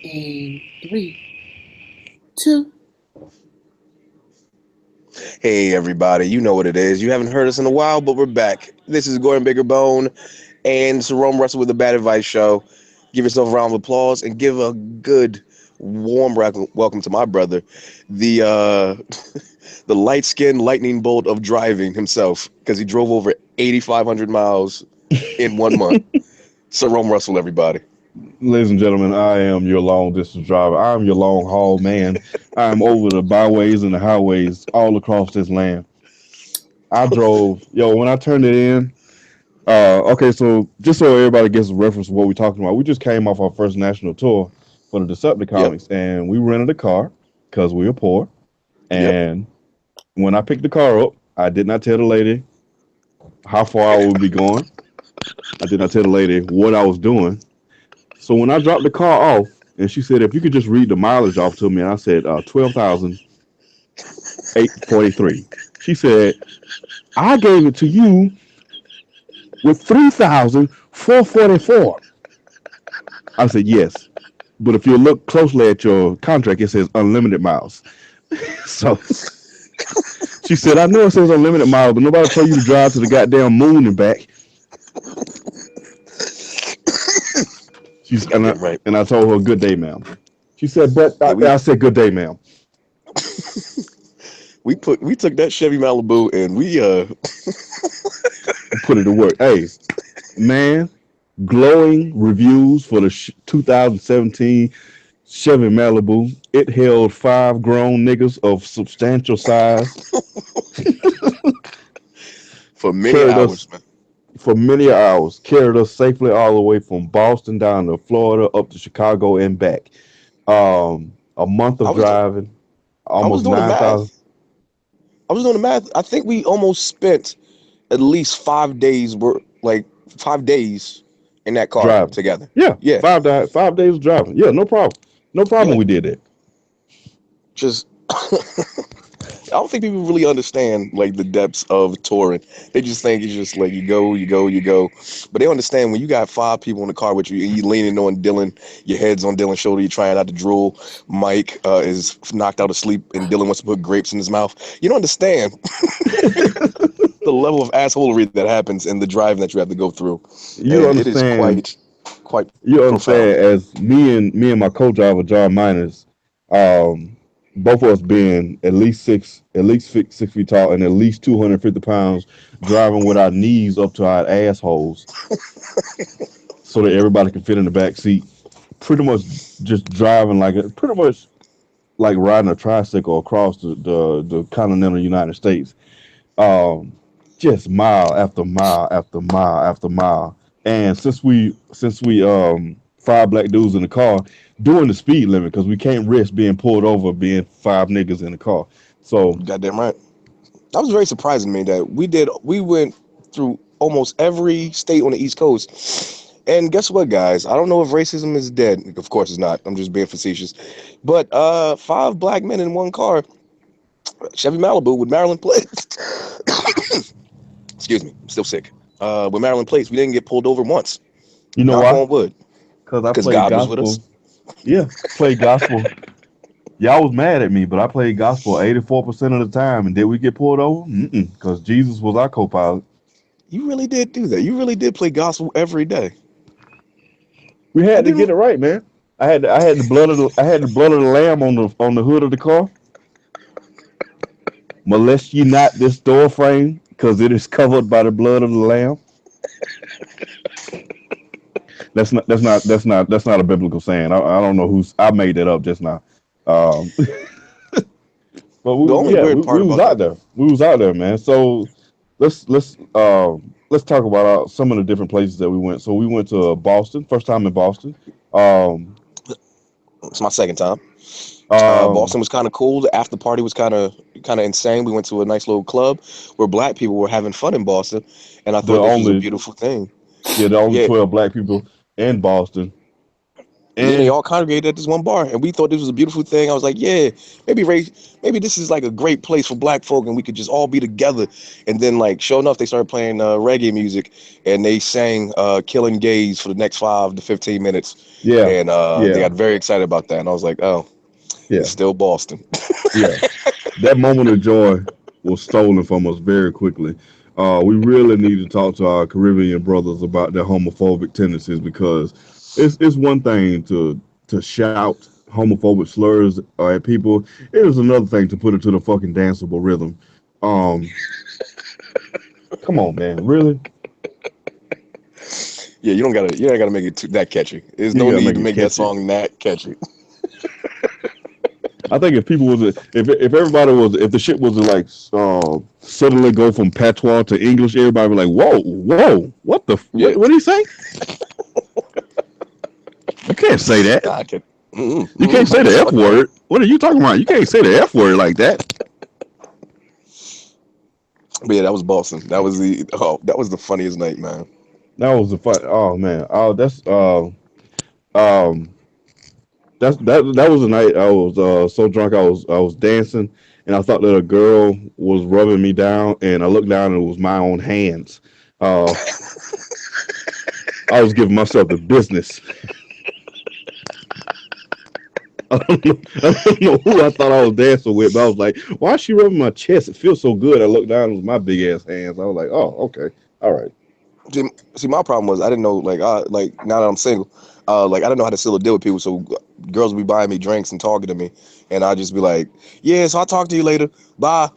In three, two. Hey everybody, you know what it is. You haven't heard us in a while, but we're back. This is Gordon Bigger Bone and Jerome Russell with the Bad Advice Show. Give yourself a round of applause and give a good, warm welcome to my brother, the the light skinned lightning bolt of driving himself, because he drove over 8,500 miles in 1 month. Jerome Russell, everybody. Ladies and gentlemen, I am your long distance driver. I'm your long haul man. I'm over the byways and the highways all across this land. I drove, when I turned it in, okay, so just so everybody gets a reference of what we're talking about, we just came off our first national tour for the Yep, Decepticons, and we rented a car because we were poor. yep. And when I picked the car up, I did not tell the lady how far I would be going. I did not tell the lady what I was doing. So when I dropped the car off, and she said, if you could just read the mileage off to me, and I said 12,843. She said, I gave it to you with 3,444. I said, yes. But if you look closely at your contract, it says unlimited miles. So she said, I know it says unlimited miles, but nobody told you to drive to the goddamn moon and back. She's Goddamn right. and I told her, good day, ma'am. She said, but Yeah, I said, good day, ma'am. we took that Chevy Malibu and we Put it to work. Hey, man, glowing reviews for the 2017 Chevy Malibu. It held five grown niggas of substantial size, for many carried us hours, man. for many hours, carried us safely all the way from Boston down to Florida, up to Chicago and back. A month I of was driving, I was almost doing the 9,000 math. I was doing the math. I think we almost spent at least 5 days work, like 5 days in that car driving. together. Yeah, Yeah, 5 days of driving. Yeah, no problem. No problem. yeah. We did that. Just I don't think people really understand like the depths of touring. They just think it's just like you go, you go, you go. But they understand when you got five people in the car with you and you leaning on Dylan, your head's on Dylan's shoulder, you're trying not to drool. Mike is knocked out of sleep and Dylan wants to put grapes in his mouth. You don't understand the level of assholery that happens in the driving that you have to go through, you and it is understand quite you profound. understand as me and my co-driver John Miners, um, both of us being at least 6 feet tall and at least 250 pounds, driving with our knees up to our assholes so that everybody can fit in the back seat. Pretty much just driving pretty much like riding a tricycle across the continental United States. Um, just mile after mile after mile after mile. And since we five black dudes in the car doing the speed limit because we can't risk being pulled over being five niggas in the car. So Goddamn right. That was very surprising to me that we went through almost every state on the East Coast. And guess what, guys? I don't know if racism is dead. Of course it's not. I'm just being facetious. But five black men in one car, Chevy Malibu with Maryland plates. Excuse me, I'm still sick. With Maryland plates, we didn't get pulled over once. you know Knock why? on wood, Because I because played God was with us. gospel. Yeah, played gospel. Y'all was mad at me, but I played gospel 84% of the time. And did we get pulled over? Mm-mm, because Jesus was our co-pilot. You really did do that. You really did play gospel every day. We I had to get didn't. it right, man. I had the blood of the lamb on the hood of the car. Molest ye not this door frame, because it is covered by the blood of the lamb. That's not a biblical saying. I don't know who's I made that up just now. Um, but The only yeah, weird we part was about out that. there. We was out there, man. So let's talk about some of the different places that we went. So we went to Boston, first time in Boston. Um, It's my second time. um, Boston was kind of cool. The after party was kind of insane. We went to a nice little club where black people were having fun in Boston, and I the thought this was a only beautiful thing. yeah the only Yeah, 12 black people in Boston, yeah. and they all congregated at this one bar, and we thought this was a beautiful thing. I was like, yeah, maybe this is like a great place for black folk, and we could just all be together. And then, like, sure enough, they started playing reggae music, and they sang "Killing Gays" for the next 5 to 15 minutes. Yeah. And they Yeah. got very excited about that, and I was like, oh, Yeah. it's still Boston. Yeah. That moment of joy was stolen from us very quickly. We really need to talk to our Caribbean brothers about their homophobic tendencies, because it's one thing to shout homophobic slurs at people. It is another thing to put it to the fucking danceable rhythm. Um, Come on, man, really? Yeah, you ain't gotta make it that catchy. There's You no gotta need make to it make that catchy. song that catchy. I think if people was if everybody was if the shit was to like suddenly go from patois to English, everybody would be like, whoa, Yeah, what did he say? You can't say that. I can. You can't say What the the F fuck, man? word. What are you talking about? You can't say the F word like that. But yeah, that was Boston. That was the funniest night, man. That was the fun. Oh man. Oh, um that was the night I was so drunk I was dancing, and I thought that a girl was rubbing me down, and I looked down and it was my own hands. Uh, I was giving myself the business. I don't know who I thought I was dancing with, but I was like, why is she rubbing my chest? It feels so good. I looked down, it was my big ass hands. I was like, oh, okay. All right. See, my problem was I didn't know, like now that I'm single, like I didn't know how to seal a deal with people. So girls would be buying me drinks and talking to me, and I'd just be like, yeah, so I'll talk to you later. Bye.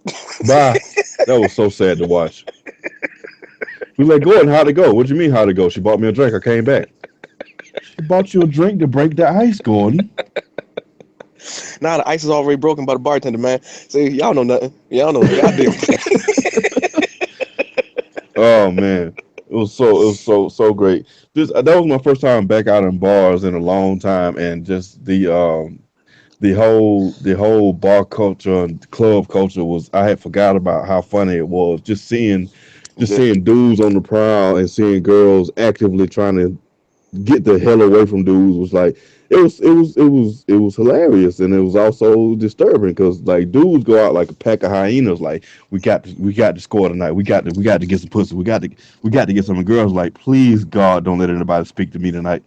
Bye. That was so sad to watch. We like, Gordon, how'd it go? What do you mean, how'd it go? She bought me a drink. I came back. She bought you a drink to break the ice, Gordon. Now the ice is already broken by the bartender, man. See, y'all know nothing. Y'all know a goddamn thing. Oh man, it was so great. This that was my first time back out in bars in a long time, and just the whole bar culture and club culture was, I had forgot about how funny it was. Just Yeah, seeing dudes on the prowl and seeing girls actively trying to get the hell away from dudes was like, it was hilarious, and it was also disturbing because like dudes go out like a pack of hyenas, like we got to score tonight, we got to get some pussy, we got to get some. And girls like, please God, don't let anybody speak to me tonight.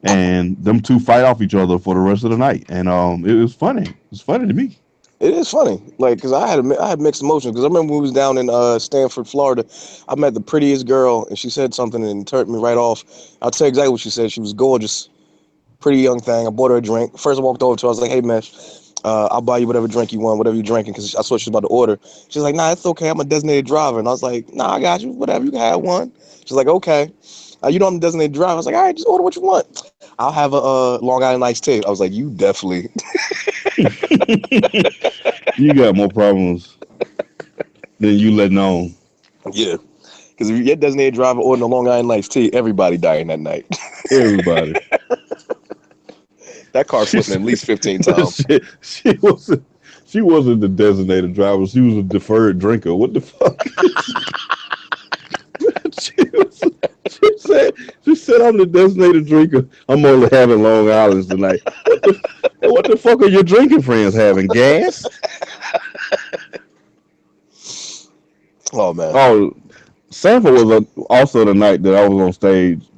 And them two fight off each other for the rest of the night, and it was funny. It was funny to me. it is funny. Like, cause I had mixed emotions. Cause I remember when we was down in Stanford, Florida. I met the prettiest girl, and she said something and turned me right off. I'll tell you exactly what she said. She was gorgeous, pretty young thing. I bought her a drink. First I walked over to her, I was like, hey man, I'll buy you whatever drink you want, whatever you're drinking, because I saw she was about to order. She's like, nah, it's okay, I'm a designated driver. And I was like, nah, I got you, whatever, you can have one. She's like, okay. You know I'm a designated driver. I was like, all right, just order what you want. I'll have a Long Island iced tea. I was like, you definitely. You got more problems than you letting on. Yeah. Because if you get designated driver ordering a Long Island iced tea, everybody dying that night. Everybody. That car flipping at least 15 times. She she wasn't the designated driver. She was a deferred drinker. What the fuck? she, was, she said she said I'm the designated drinker. I'm only having Long Island's tonight. What the fuck are your drinking friends having? Gas? Oh, man. Oh, Sanford was also the night that I was on stage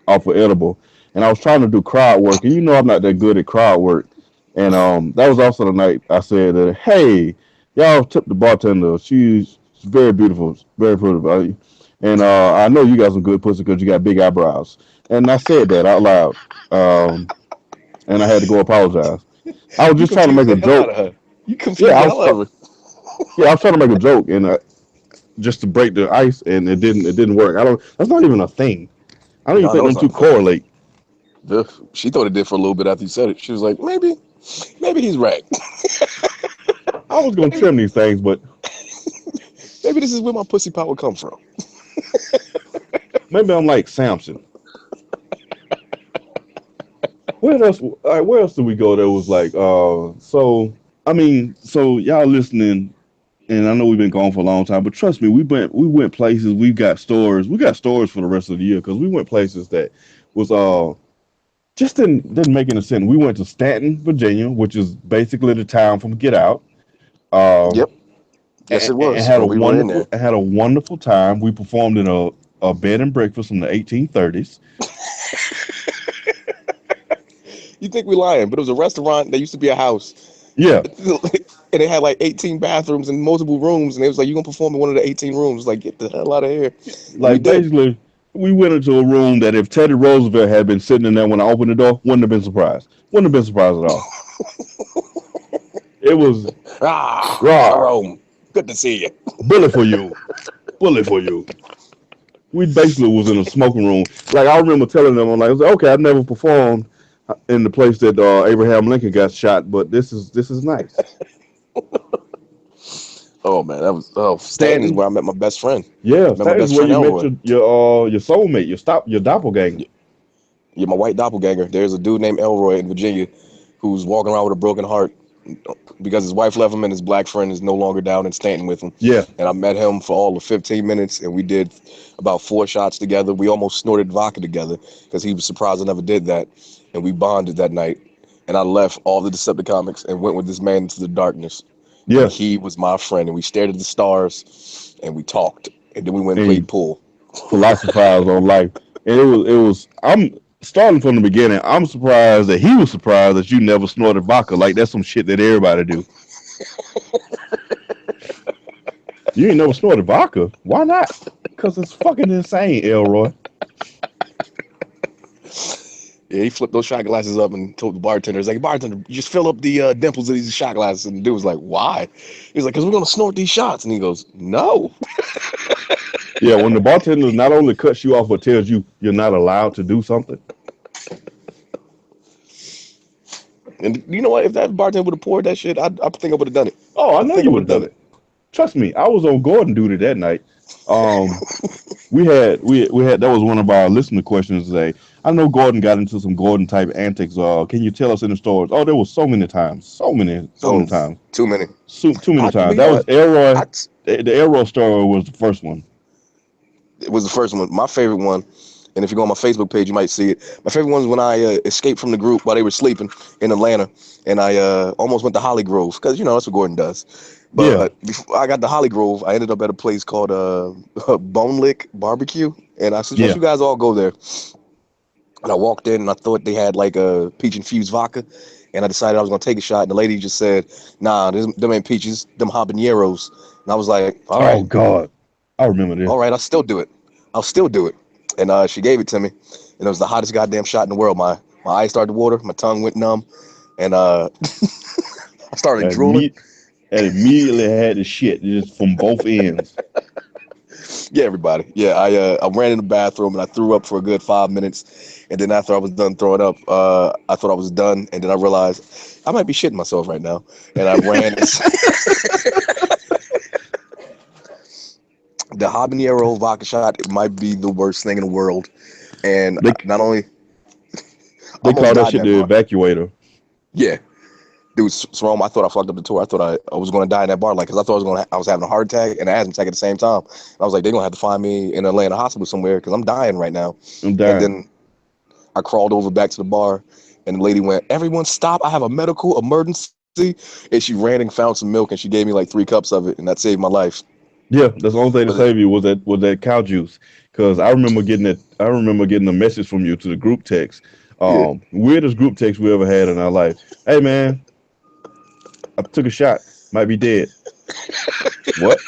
off of Edible, and I was trying to do crowd work, and you know I'm not that good at crowd work, and that was also the night I said that, hey, y'all tip the bartender. She's very beautiful, very pretty, and I know you got some good pussy because you got big eyebrows, and I said that out loud, um, and I had to go apologize. I was You just trying to confused make the a hell out joke. of her. You Yeah, confused the hell out of her. I was trying to make a joke, and just to break the ice, and it didn't work. I don't. That's not even a thing. I don't even No, think no, them it's not two a thing. correlate. She thought it did for a little bit after you said it. She was like, maybe he's right. I was gonna maybe, trim these things, but maybe this is where my pussy power come from. maybe I'm like Samson. Where else? Where else did we go? That was like, so. I mean, so y'all listening, and I know we've been gone for a long time, but trust me, we went places. We got stories. We got stories for the rest of the year because we went places that was just didn't make any sense. We went to Stanton, Virginia, which is basically the town from Get Out. Um, Yep. Yes, it was had a when we were in there. wonderful time. We performed in a bed and breakfast from the 1830s. You think we lying, but it was a restaurant that used to be a house. Yeah, And it had like 18 bathrooms and multiple rooms. And it was like, you're going to perform in one of the 18 rooms. Like, get the hell out of here. And we like did. basically, we went into a room that if Teddy Roosevelt had been sitting in there when I opened the door, wouldn't have been surprised. Wouldn't have been surprised at all. It was raw, Jerome, good to see you. bullet for you, bullet for you. We basically was in a smoking room. Like I remember telling them, I'm like, okay, I've never performed in the place that Abraham Lincoln got shot, but this is nice. Oh, man. Stanton is Stanton, where I met my best friend. yeah, Met my Stanton's best where friend, you met Elroy. your soulmate, your doppelganger. Yeah, my white doppelganger. There's a dude named Elroy in Virginia who's walking around with a broken heart because his wife left him and his black friend is no longer down in Stanton with him. Yeah, And I met him for all of 15 minutes and we did about 4 shots together. We almost snorted vodka together because he was surprised I never did that. And we bonded that night. And I left all the Decepticons and went with this man into the darkness. yeah. And he was my friend. And we stared at the stars and we talked. And then we went and And played pool. philosophized on life. And it was I'm starting from the beginning. I'm surprised that he was surprised that you never snorted vodka. Like that's some shit that everybody do. You ain't never snorted vodka. Why not? Because it's fucking insane, Elroy. Yeah, he flipped those shot glasses up and told the bartender, he's like, bartender, you just fill up the dimples of these shot glasses. And the dude was like, why? He's like, because we're going to snort these shots. And he goes, no. Yeah, when the bartender not only cuts you off but tells you you're not allowed to do something. And you know what? If that bartender would have poured that shit, I think I would have done it. Oh, I I know think I you would would have have done done it. Trust me, I was on Gordon duty that night. We had that was one of our listener questions today. I know Gordon got into some Gordon type antics. Can you tell us any stories? Oh, there was so many times, so many Oh, times, too many. too many times. You know That was what? Elroy. I, The Elroy story was the first one. it was the first one. My favorite one, and if you go on my Facebook page, you might see it. My favorite one is when I escaped from the group while they were sleeping in Atlanta, and I almost went to Holly Grove because that's what Gordon does. Yeah, But before I got to Holly Grove, I ended up at a place called Bone Lick Barbecue, and I suggest yeah. you guys all go there. And I walked in and I thought they had like a peach infused vodka, and I decided I was gonna take a shot. And the lady just said, "Nah, them ain't peaches, them habaneros." And I was like, Oh God, I remember all this. right, I'll still do it. I'll still do it." And she gave it to me, and it was the hottest goddamn shot in the world. My eyes started to water, my tongue went numb, and I started And, drooling. and immediately had the shit just from both ends. Yeah, everybody. Yeah, I ran in the bathroom and I threw up for a good 5 minutes, and then after I was done throwing up, I thought I was done, and then I realized I might be shitting myself right now, and I ran. The habanero vodka shot, it might be the worst thing in the world, and They not only I they almost call that died in shit that the bar. evacuator. Yeah, dude, Srom, I thought I fucked up the tour. I thought I was going to die in that bar, like, because I thought I was having a heart attack and an asthma attack at the same time. And I was like, they're gonna have to find me in Atlanta hospital somewhere because I'm dying right now. I'm And dying. then I crawled over back to the bar, and the lady went, "Everyone stop! I have a medical emergency!" And she ran and found some milk, and she gave me like 3 cups of it, and that saved my life. Yeah, that's the only thing to But save you was that cow juice. Because I remember getting that. I remember getting a message from you to the group text. yeah, Weirdest group text we ever had in our life. Hey man, I took a shot. Might be dead. What?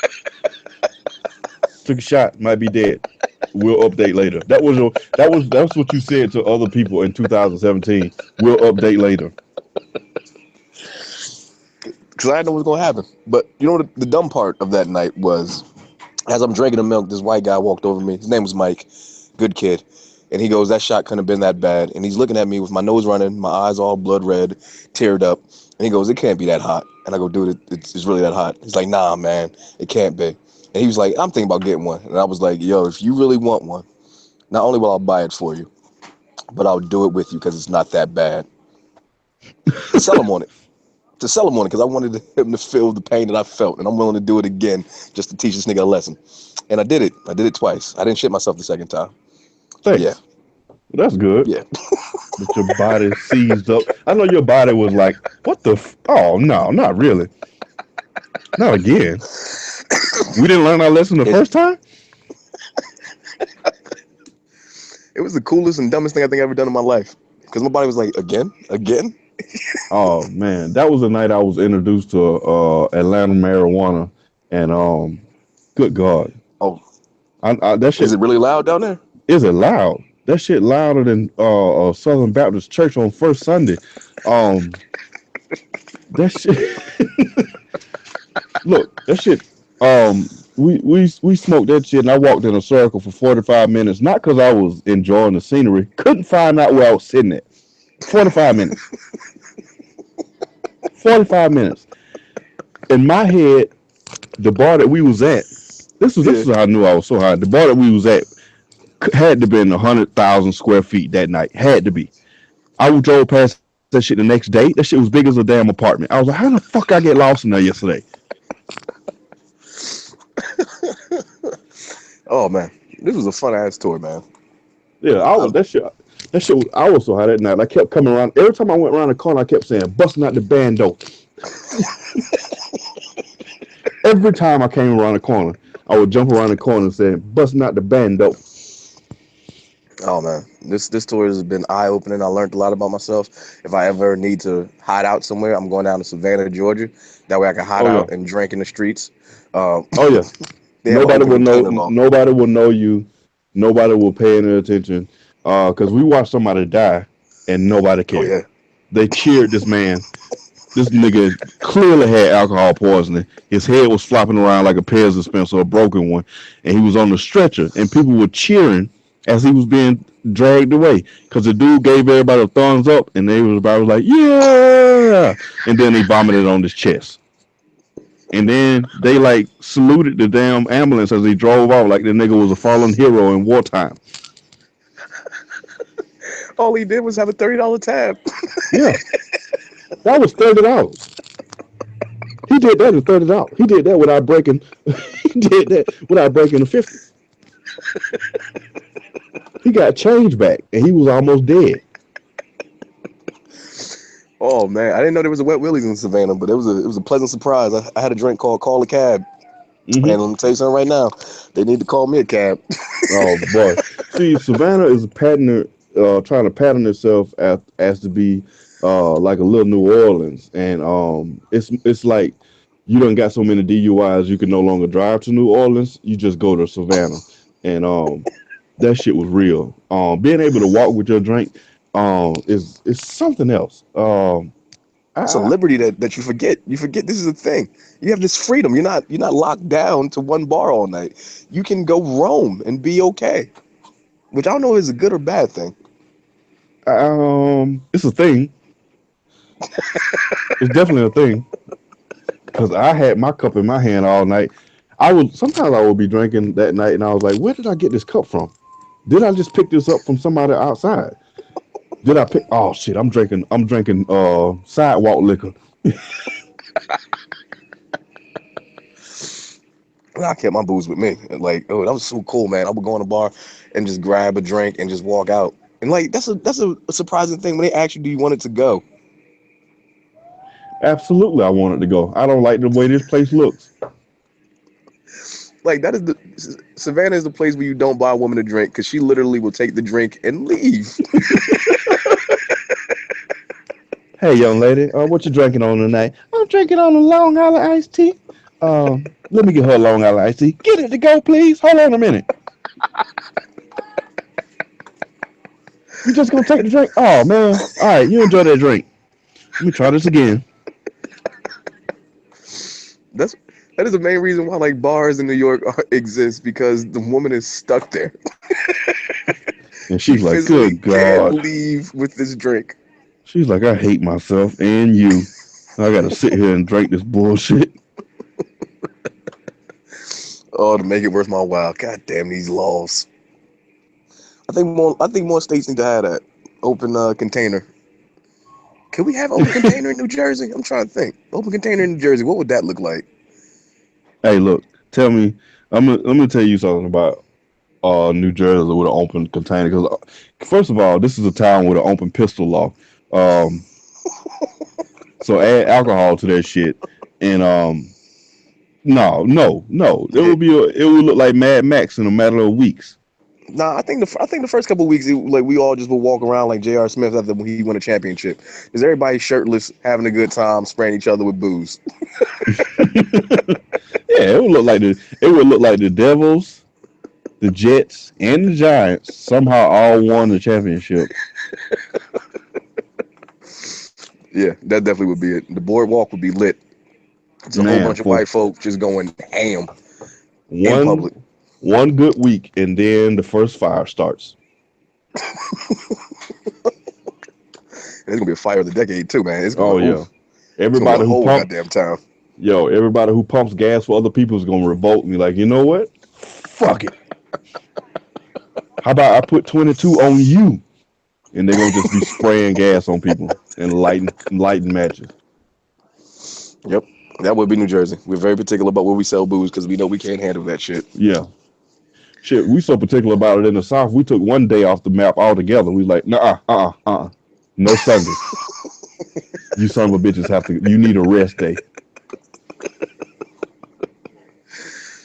Took a shot. Might be dead. We'll update later. That's what you said to other people in 2017. We'll update later. because I didn't know what was gonna happen. But you know what the dumb part of that night was? As I'm drinking the milk, this white guy walked over me. His name was Mike, good kid. And he goes, "That shot couldn't have been that bad." And he's looking at me with my nose running, my eyes all blood red, teared up. And he goes, "It can't be that hot." And I go, "Dude, it's really that hot." He's like, "Nah, man, it can't be." And he was like, "I'm thinking about getting one." And I was like, "Yo, if you really want one, not only will I buy it for you, but I'll do it with you because it's not that bad." To sell him on it. To sell him on it because I wanted him to feel the pain that I felt. And I'm willing to do it again just to teach this nigga a lesson. And I did it. I did it twice. I didn't shit myself the second time. Yeah. Thanks. That's good. Yeah. But your body seized up. I know your body was like, what the? Oh no, not really. Not again. We didn't learn our lesson the It first time. it was the coolest and dumbest thing I think I ever done in my life. Because my body was like, again, again. Oh man, that was the night I was introduced to Atlanta marijuana, and good God, Oh, that is shit it really loud down there? is it loud. That shit louder than Southern Baptist Church on first Sunday. Um, that shit. Look, that shit. We smoked that shit, and I walked in a circle for 45 minutes. Not because I was enjoying the scenery. Couldn't find out where I was sitting at. 45 minutes. 45 minutes. In my head, the bar that we was at. This Yeah. is how I knew I was so high. The bar that we was at had to been 100,000 square feet that night. Had to be. I drove past that shit the next day. That shit was big as a damn apartment. I was like, how the fuck I get lost in there yesterday? Oh man, this was a fun ass tour, man. Yeah, I was I'm, that shit. That shit. I was so high that night. I kept coming around. Every time I went around the corner, I kept saying, "Busting out the bando." Every time I came around the corner, I would jump around the corner and say, "Busting out the bando." oh man, this tour has been eye opening. I learned a lot about myself. If I ever need to hide out somewhere, I'm going down to Savannah, Georgia. That way I can hide Oh yeah. out and drink in the streets. Um, Oh yeah. they have an Nobody open will know. container law. Nobody will know you. Nobody will pay any attention. Because we watched somebody die, and nobody Oh cared. yeah. They cheered this man. This nigga clearly had alcohol poisoning. His head was flopping around like a Pez dispenser, a broken one, and he was on the stretcher. And people were cheering as he was being dragged away because the dude gave everybody a thumbs up, and everybody was like, "Yeah!" And then he vomited on his chest. And then they like saluted the damn ambulance as he drove off, like the nigga was a fallen hero in wartime. All he did was have a $30 tab. Yeah, that was $30. He did that in $30. He did that without breaking. He did that without breaking the 50. He got change back, and he was almost dead. Oh man, I didn't know there was a Wet Willie's in Savannah, but it was a pleasant surprise. I had a drink called Call a Cab, Hmm. and let me tell you something right now, they need to call me a cab. Oh boy, see, Savannah is trying to pattern itself as to be like a little New Orleans, and it's like you done got so many DUIs you can no longer drive to New Orleans. You just go to Savannah, and that shit was real. Being able to walk with your drink is something else. It's a I liberty that you forget. You forget this is a thing. You have this freedom. You're not locked down to one bar all night. You can go roam and be okay, which I don't know is a good or bad thing. it's a thing. It's definitely a thing because I had my cup in my hand all night. I would be drinking that night, and I was like, "Where did I get this cup from? Did I just pick this up from somebody outside? Did I pick? Oh shit! I'm drinking sidewalk liquor. I kept my booze with me. And like, oh, that was so cool, man. I would go in a bar and just grab a drink and just walk out. And like, that's a surprising thing when they ask you, do you want it to go? Absolutely, I wanted to go. I don't like the way this place looks. Like that is Savannah is the place where you don't buy a woman a drink because she literally will take the drink and leave. Hey, young lady, what you drinking on tonight? I'm drinking on a Long Island iced tea. Let me get her a Long Island iced tea. Get it to go, please. Hold on a minute. You just gonna take the drink? Oh man. All right, you enjoy that drink. Let me try this again. That's that is the main reason why like bars in New York exist because the woman is stuck there. And She she's like, physically "Good can't God." leave with this drink. She's like, "I hate myself and you. I gotta sit here and drink this bullshit." Oh, to make it worth my while. God damn these laws. I think more states need to have that open container. Can we have open container in New Jersey? I'm trying to think. Open container in New Jersey. What would that look like? Hey, look, tell me. I'm gonna tell you something about. New Jersey with an open container. Because first of all, this is a town with an open pistol law. Um, so add alcohol to that shit, and no, Yeah. it would look like Mad Max in a matter of weeks. Nah, I think the first couple of weeks, like we all just would walk around like J.R. Smith after he won a championship. Is everybody shirtless, having a good time, spraying each other with booze? Yeah, it would look like the Devils, the Jets, and the Giants somehow all won the championship. Yeah, that definitely would be it. The boardwalk would be lit. It's a whole Man, bunch of for white folk just going ham in one public. one good week, and then the first fire starts. And it's gonna be a fire of the decade too, man. It's gonna Oh be yeah, oof. It's gonna be a everybody who whole pump goddamn town. everybody who pumps gas for other people is gonna revolt and be like, you know what? Fuck it. How about I put 22 on you? And they're gonna just be spraying gas on people and lighting matches. Yep, that would be New Jersey. We're very particular about where we sell booze because we know we can't handle that shit. Yeah. Shit, we so particular about it in the South. We took one day off the map altogether. We like, nah, no Sundays. You son of a bitches have to. You need a rest day.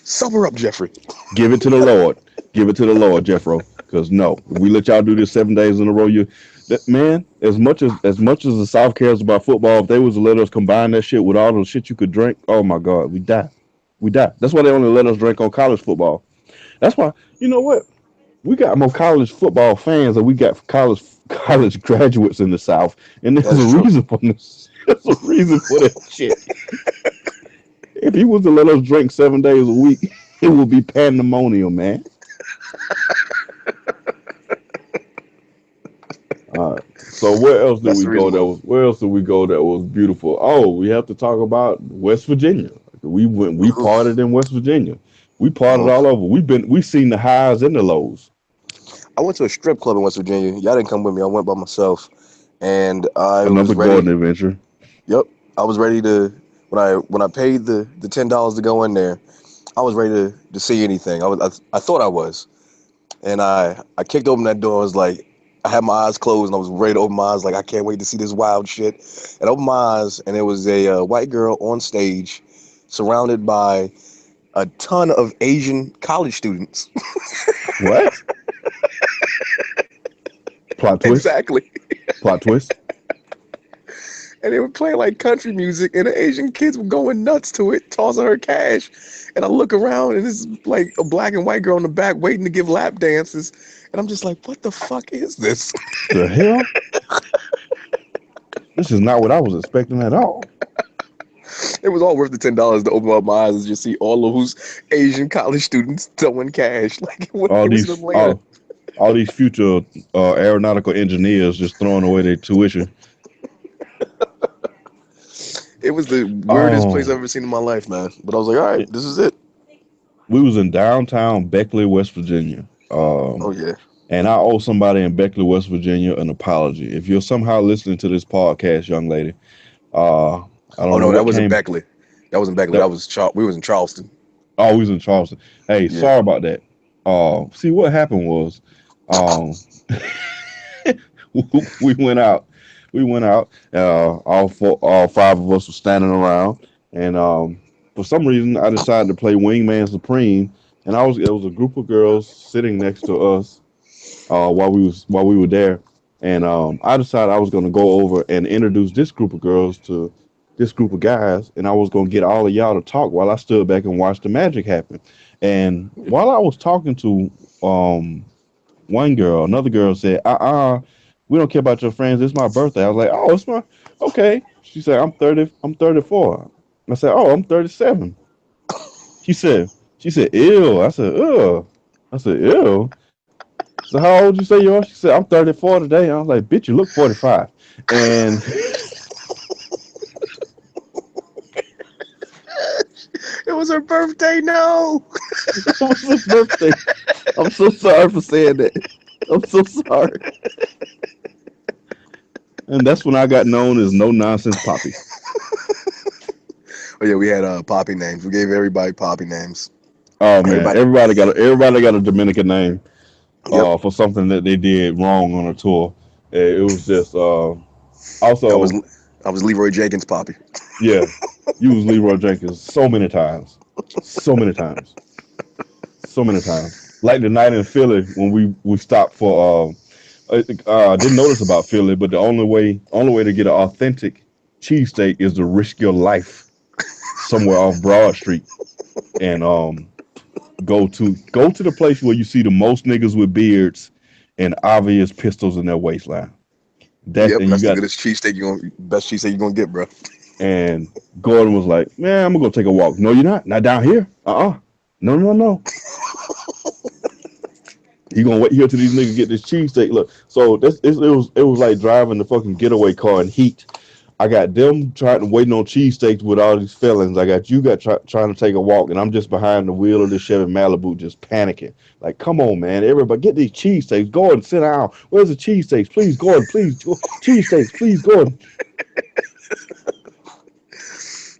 Sober up, Jeffrey. Give it to the Lord. Give it to the Lord, Jeffro. Because no, if we let y'all do this 7 days in a row, man. As much as the South cares about football, if they was to let us combine that shit with all the shit you could drink, oh my God, we die. We die. That's why they only let us drink on college football. That's why. You know what? We got more college football fans than we got college graduates in the South, and there's a That's true. reason for this. There's a reason for that shit. If he was to let us drink 7 days a week, it would be pandemonium, man. All right. So That's reasonable. where else did we go that was beautiful? Oh, we have to talk about West Virginia. We Oof. partied in West Virginia. We partied all Oof. over. We've seen the highs and the lows. I went to a strip club in West Virginia. Y'all didn't come with me. I went by myself, and I Another was ready. golden adventure. Yep, I was ready to when I paid the $10 to go in there. I was ready to see anything. I thought I was, and I kicked open that door. I was like, I had my eyes closed, and I was ready to open my eyes. Like I can't wait to see this wild shit. And I opened my eyes, and there was a white girl on stage, surrounded by a ton of Asian college students. What? Plot twist. Exactly. Plot twist. And they were playing like country music, and the Asian kids were going nuts to it, tossing her cash. And I look around, and this is like a black and white girl in the back waiting to give lap dances. And I'm just like, what the fuck is this? The hell? This is not what I was expecting at all. It was all worth the $10 to open up my eyes and just see all of those Asian college students throwing cash. Like All it was in these Atlanta. all these future aeronautical engineers just throwing away their tuition. It was the weirdest place I've Oh, ever seen in my life, man. But I was like, all right, it- this is it. we was in downtown Beckley, West Virginia. Oh yeah. And I owe somebody in Beckley, West Virginia, an apology. If you're somehow listening to this podcast, young lady, uh, I Oh don't know no, that what wasn't came. Beckley. That wasn't Beckley. That That was we was in Charleston. Oh, we was in Charleston. Hey, Yeah. sorry about that. See what happened was, um, we went out. We went out. All five of us were standing around, and for some reason, I decided to play Wingman Supreme. And it was a group of girls sitting next to us while we were there, and I decided I was going to go over and introduce this group of girls to this group of guys, and I was going to get all of y'all to talk while I stood back and watched the magic happen. And while I was talking to um, one girl, another girl said, we don't care about your friends. It's my birthday. I was like, oh, it's my okay. She said, I'm 30. I'm 34. I said, oh, I'm 37. She said, ew. I said, ugh. I said, ew. So how old you say you are? She said, I'm 34 today. I was like, bitch, you look 45. And It was her birthday. No. it was his birthday. I'm so sorry for saying that. I'm so sorry. And that's when I got known as No Nonsense Poppy. Oh yeah, we had poppy names. We gave everybody poppy names. Oh man, Everybody, everybody got a Dominican name yep. for something that they did wrong on a tour. It was just I was also I was Leroy Jenkins' poppy. yeah, you was Leroy Jenkins so many times, so many times, so many times. Like the night in Philly when we stopped for I didn't notice about Philly, but the only way to get an authentic cheesesteak is to risk your life somewhere off Broad Street and go to the place where you see the most niggas with beards and obvious pistols in their waistline. That Yep, and you that's the got goodest cheesesteak best cheesesteak you're gonna get, bro. and Gordon was like, "Man, I'm gonna go take a walk." No, you're not. Not down here. No, no, no. You gonna wait here till these niggas get this cheesesteak? Look, so it was like driving the fucking getaway car in heat. I got them trying waiting on cheesesteaks with all these felons. I got you trying to take a walk, and I'm just behind the wheel of the Chevy Malibu, just panicking. Like, come on, man, everybody, get these cheesesteaks. Gordon, sit down. Where's the cheesesteaks? Please, Gordon, please, cheesesteaks, please, Gordon.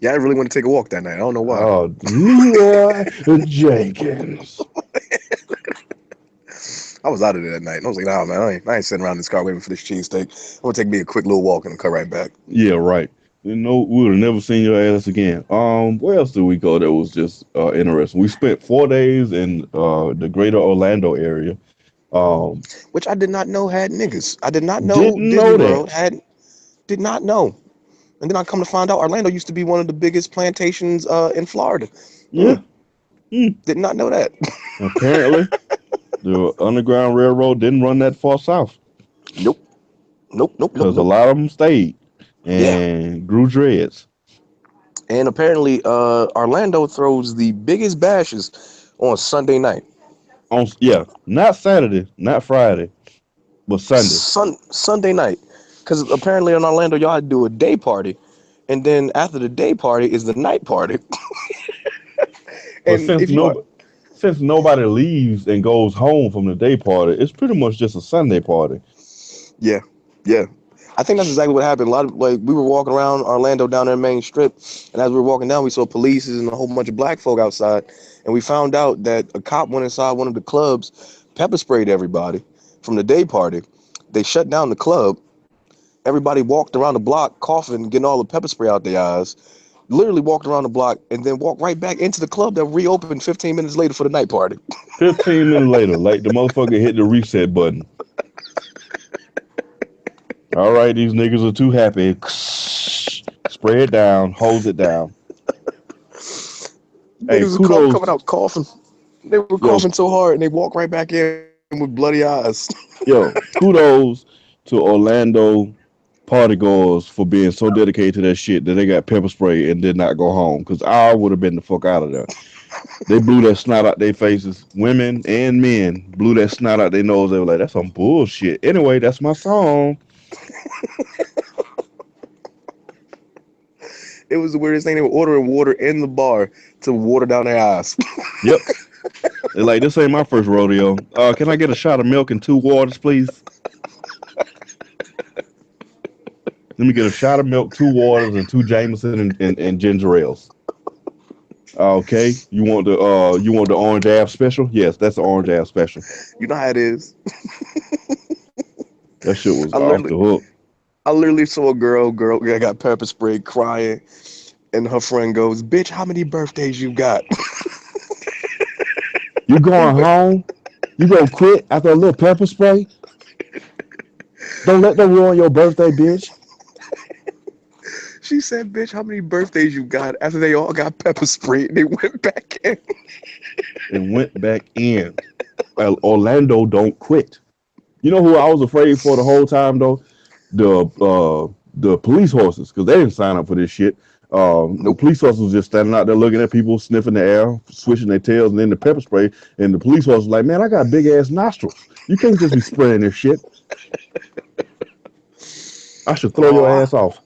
Yeah, I really want to take a walk that night. I don't know why. Oh, Leroy Jenkins. I was out of there that night. And I was like, nah, man, I ain't sitting around in this car waiting for this cheesesteak. I'm gonna take me a quick little walk and come right back. Yeah, right. You know, we would have never seen your ass again. Where else did we go that was just interesting? We spent 4 days in the greater Orlando area. Um, Which I did not know had niggas. I did not know didn't Disney know World that. had. Did not know. And then I come to find out Orlando used to be one of the biggest plantations in Florida. Yeah. Mm. Did not know that. Apparently, the Underground Railroad didn't run that far south Nope. Nope. Nope. Nope. because a Nope. lot of them stayed Yeah. and grew dreads. And apparently, Orlando throws the biggest bashes on Sunday night. Yeah, not Saturday, not Friday, but Sunday. Sunday night. Because apparently in Orlando, y'all do a day party. And then after the day party is the night party. But And if you are, since nobody leaves and goes home from the day party, it's pretty much just a Sunday party. yeah, yeah. I think that's exactly what happened. A lot of we were walking around Orlando down there Main Strip, and as we were walking down, we saw police and a whole bunch of black folk outside, and we found out that a cop went inside one of the clubs, pepper sprayed everybody from the day party. They shut down the club. Everybody walked around the block coughing, getting all the pepper spray out their eyes. Literally walked around the block and then walked right back into the club that reopened 15 minutes later for the night party. 15 minutes later, like the motherfucker hit the reset button. All right, these niggas are too happy. Spray it down, hose it down. Hey, Niggas were kudos. coming out coughing. They were Yo, coughing so hard and they walked right back in with bloody eyes. kudos to Orlando partygoers for being so dedicated to that shit that they got pepper spray and did not go home. Because I would have been the fuck out of there. They blew that snot out their faces. Women and men blew that snot out their nose. They were like, that's some bullshit. Anyway, that's my song. It was the weirdest thing. They were ordering water in the bar to water down their eyes. Yep. They're like, this ain't my first rodeo. Can I get a shot of milk and 2 waters, please? Let me get a shot of milk, 2 waters, and 2 Jameson and ginger ales. Okay. You want the orange ab special? Yes, that's the orange ab special. You know how it is. That shit was I off literally, the hook. I literally saw a girl that got pepper sprayed crying, and her friend goes, "Bitch, how many birthdays you got?" You going home? You gonna quit after a little pepper spray? Don't let them ruin your birthday, bitch. She said, "Bitch, how many birthdays you got?" After they all got pepper sprayed, and they went back in. And went back in. Orlando don't quit. You know who I was afraid for the whole time though? The police horses, because they didn't sign up for this shit. The Nope. police horses was just standing out there looking at people, sniffing the air, swishing their tails, and then the pepper spray. And the police horse was like, "Man, I got big ass nostrils. You can't just be spraying this shit. I should throw your Oh, ass off."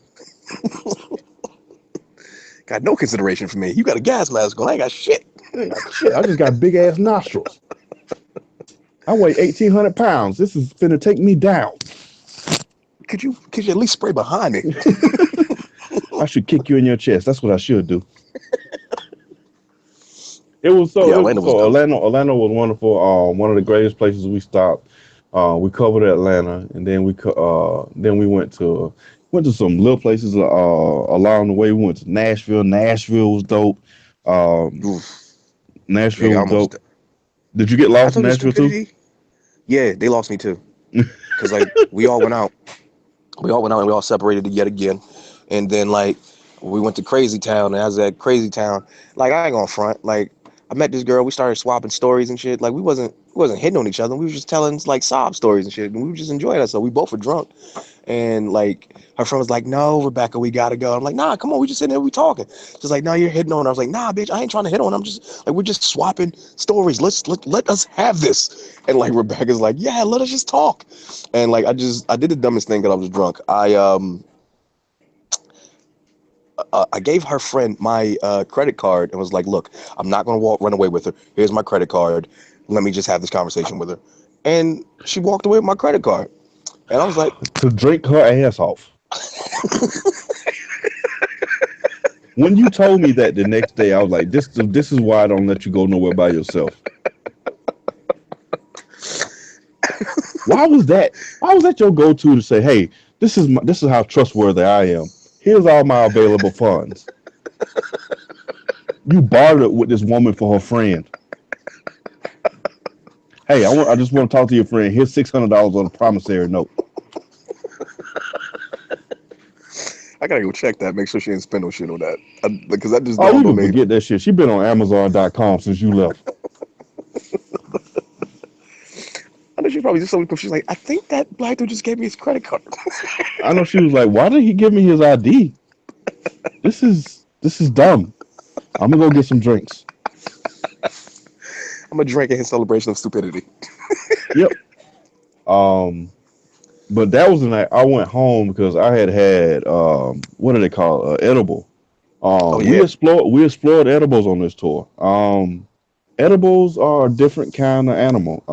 got no consideration for me. You got a gas mask on. I ain't got shit. Shit, I just got big ass nostrils. I weigh 1,800 pounds. This is finna take me down. Could you at least spray behind me? I should kick you in your chest. That's what I should do. It was Yeah, so Atlanta was dope. Atlanta was wonderful. One of the greatest places we stopped. We covered Atlanta, and then we went to some little places along the way. We went to Nashville. Nashville was dope. Um, Oof. Nigga, Nashville I was almost. dope. Did you get I lost in told you Nashville too? stupidity. Yeah, they lost me too. Cause like we all went out. We all went out and we all separated yet again. And then like we went to Crazy Town, and as at Crazy Town, like I ain't gonna front. Like I met this girl, we started swapping stories and shit. Like we wasn't hitting on each other. We was just telling like sob stories and shit. And we were just enjoying ourselves. We both were drunk. And like her friend was like, "No, Rebecca, we gotta go." I'm like, "Nah, come on, we just sitting there, we talking." She's like, "No, you're hitting on her." I was like, "Nah, bitch, I ain't trying to hit on her. I'm just like we're just swapping stories. Let us have this." And like Rebecca's like, "Yeah, let us just talk." And like I did the dumbest thing because I was drunk. I gave her friend my credit card and was like, "Look, I'm not gonna run away with her. Here's my credit card. Let me just have this conversation with her." And she walked away with my credit card, and I was like, To drink her ass off. When you told me that the next day, I was like, this is why I don't let you go nowhere by yourself. Why was that? Why was that your go-to to say, "Hey, this is how trustworthy I am. Here's all my available funds." You bartered with this woman for her friend. Hey, I just want to talk to your friend. Here's $600 on a promissory note. I gotta go check that, make sure she didn't spend no shit on that. Because that just Oh, we dawned on can me. forget that shit. She been on Amazon.com since you left. I know she probably just so confused. She's like, I think that black dude just gave me his credit card. I know she was like, "Why did he give me his ID? This is dumb. I'm gonna go get some drinks." I'm gonna drink in his celebration of stupidity. Yep. Um, but that was the night I went home because I had what do they call it? Edible. Oh We yeah, explored edibles on this tour. Edibles are a different kind of animal.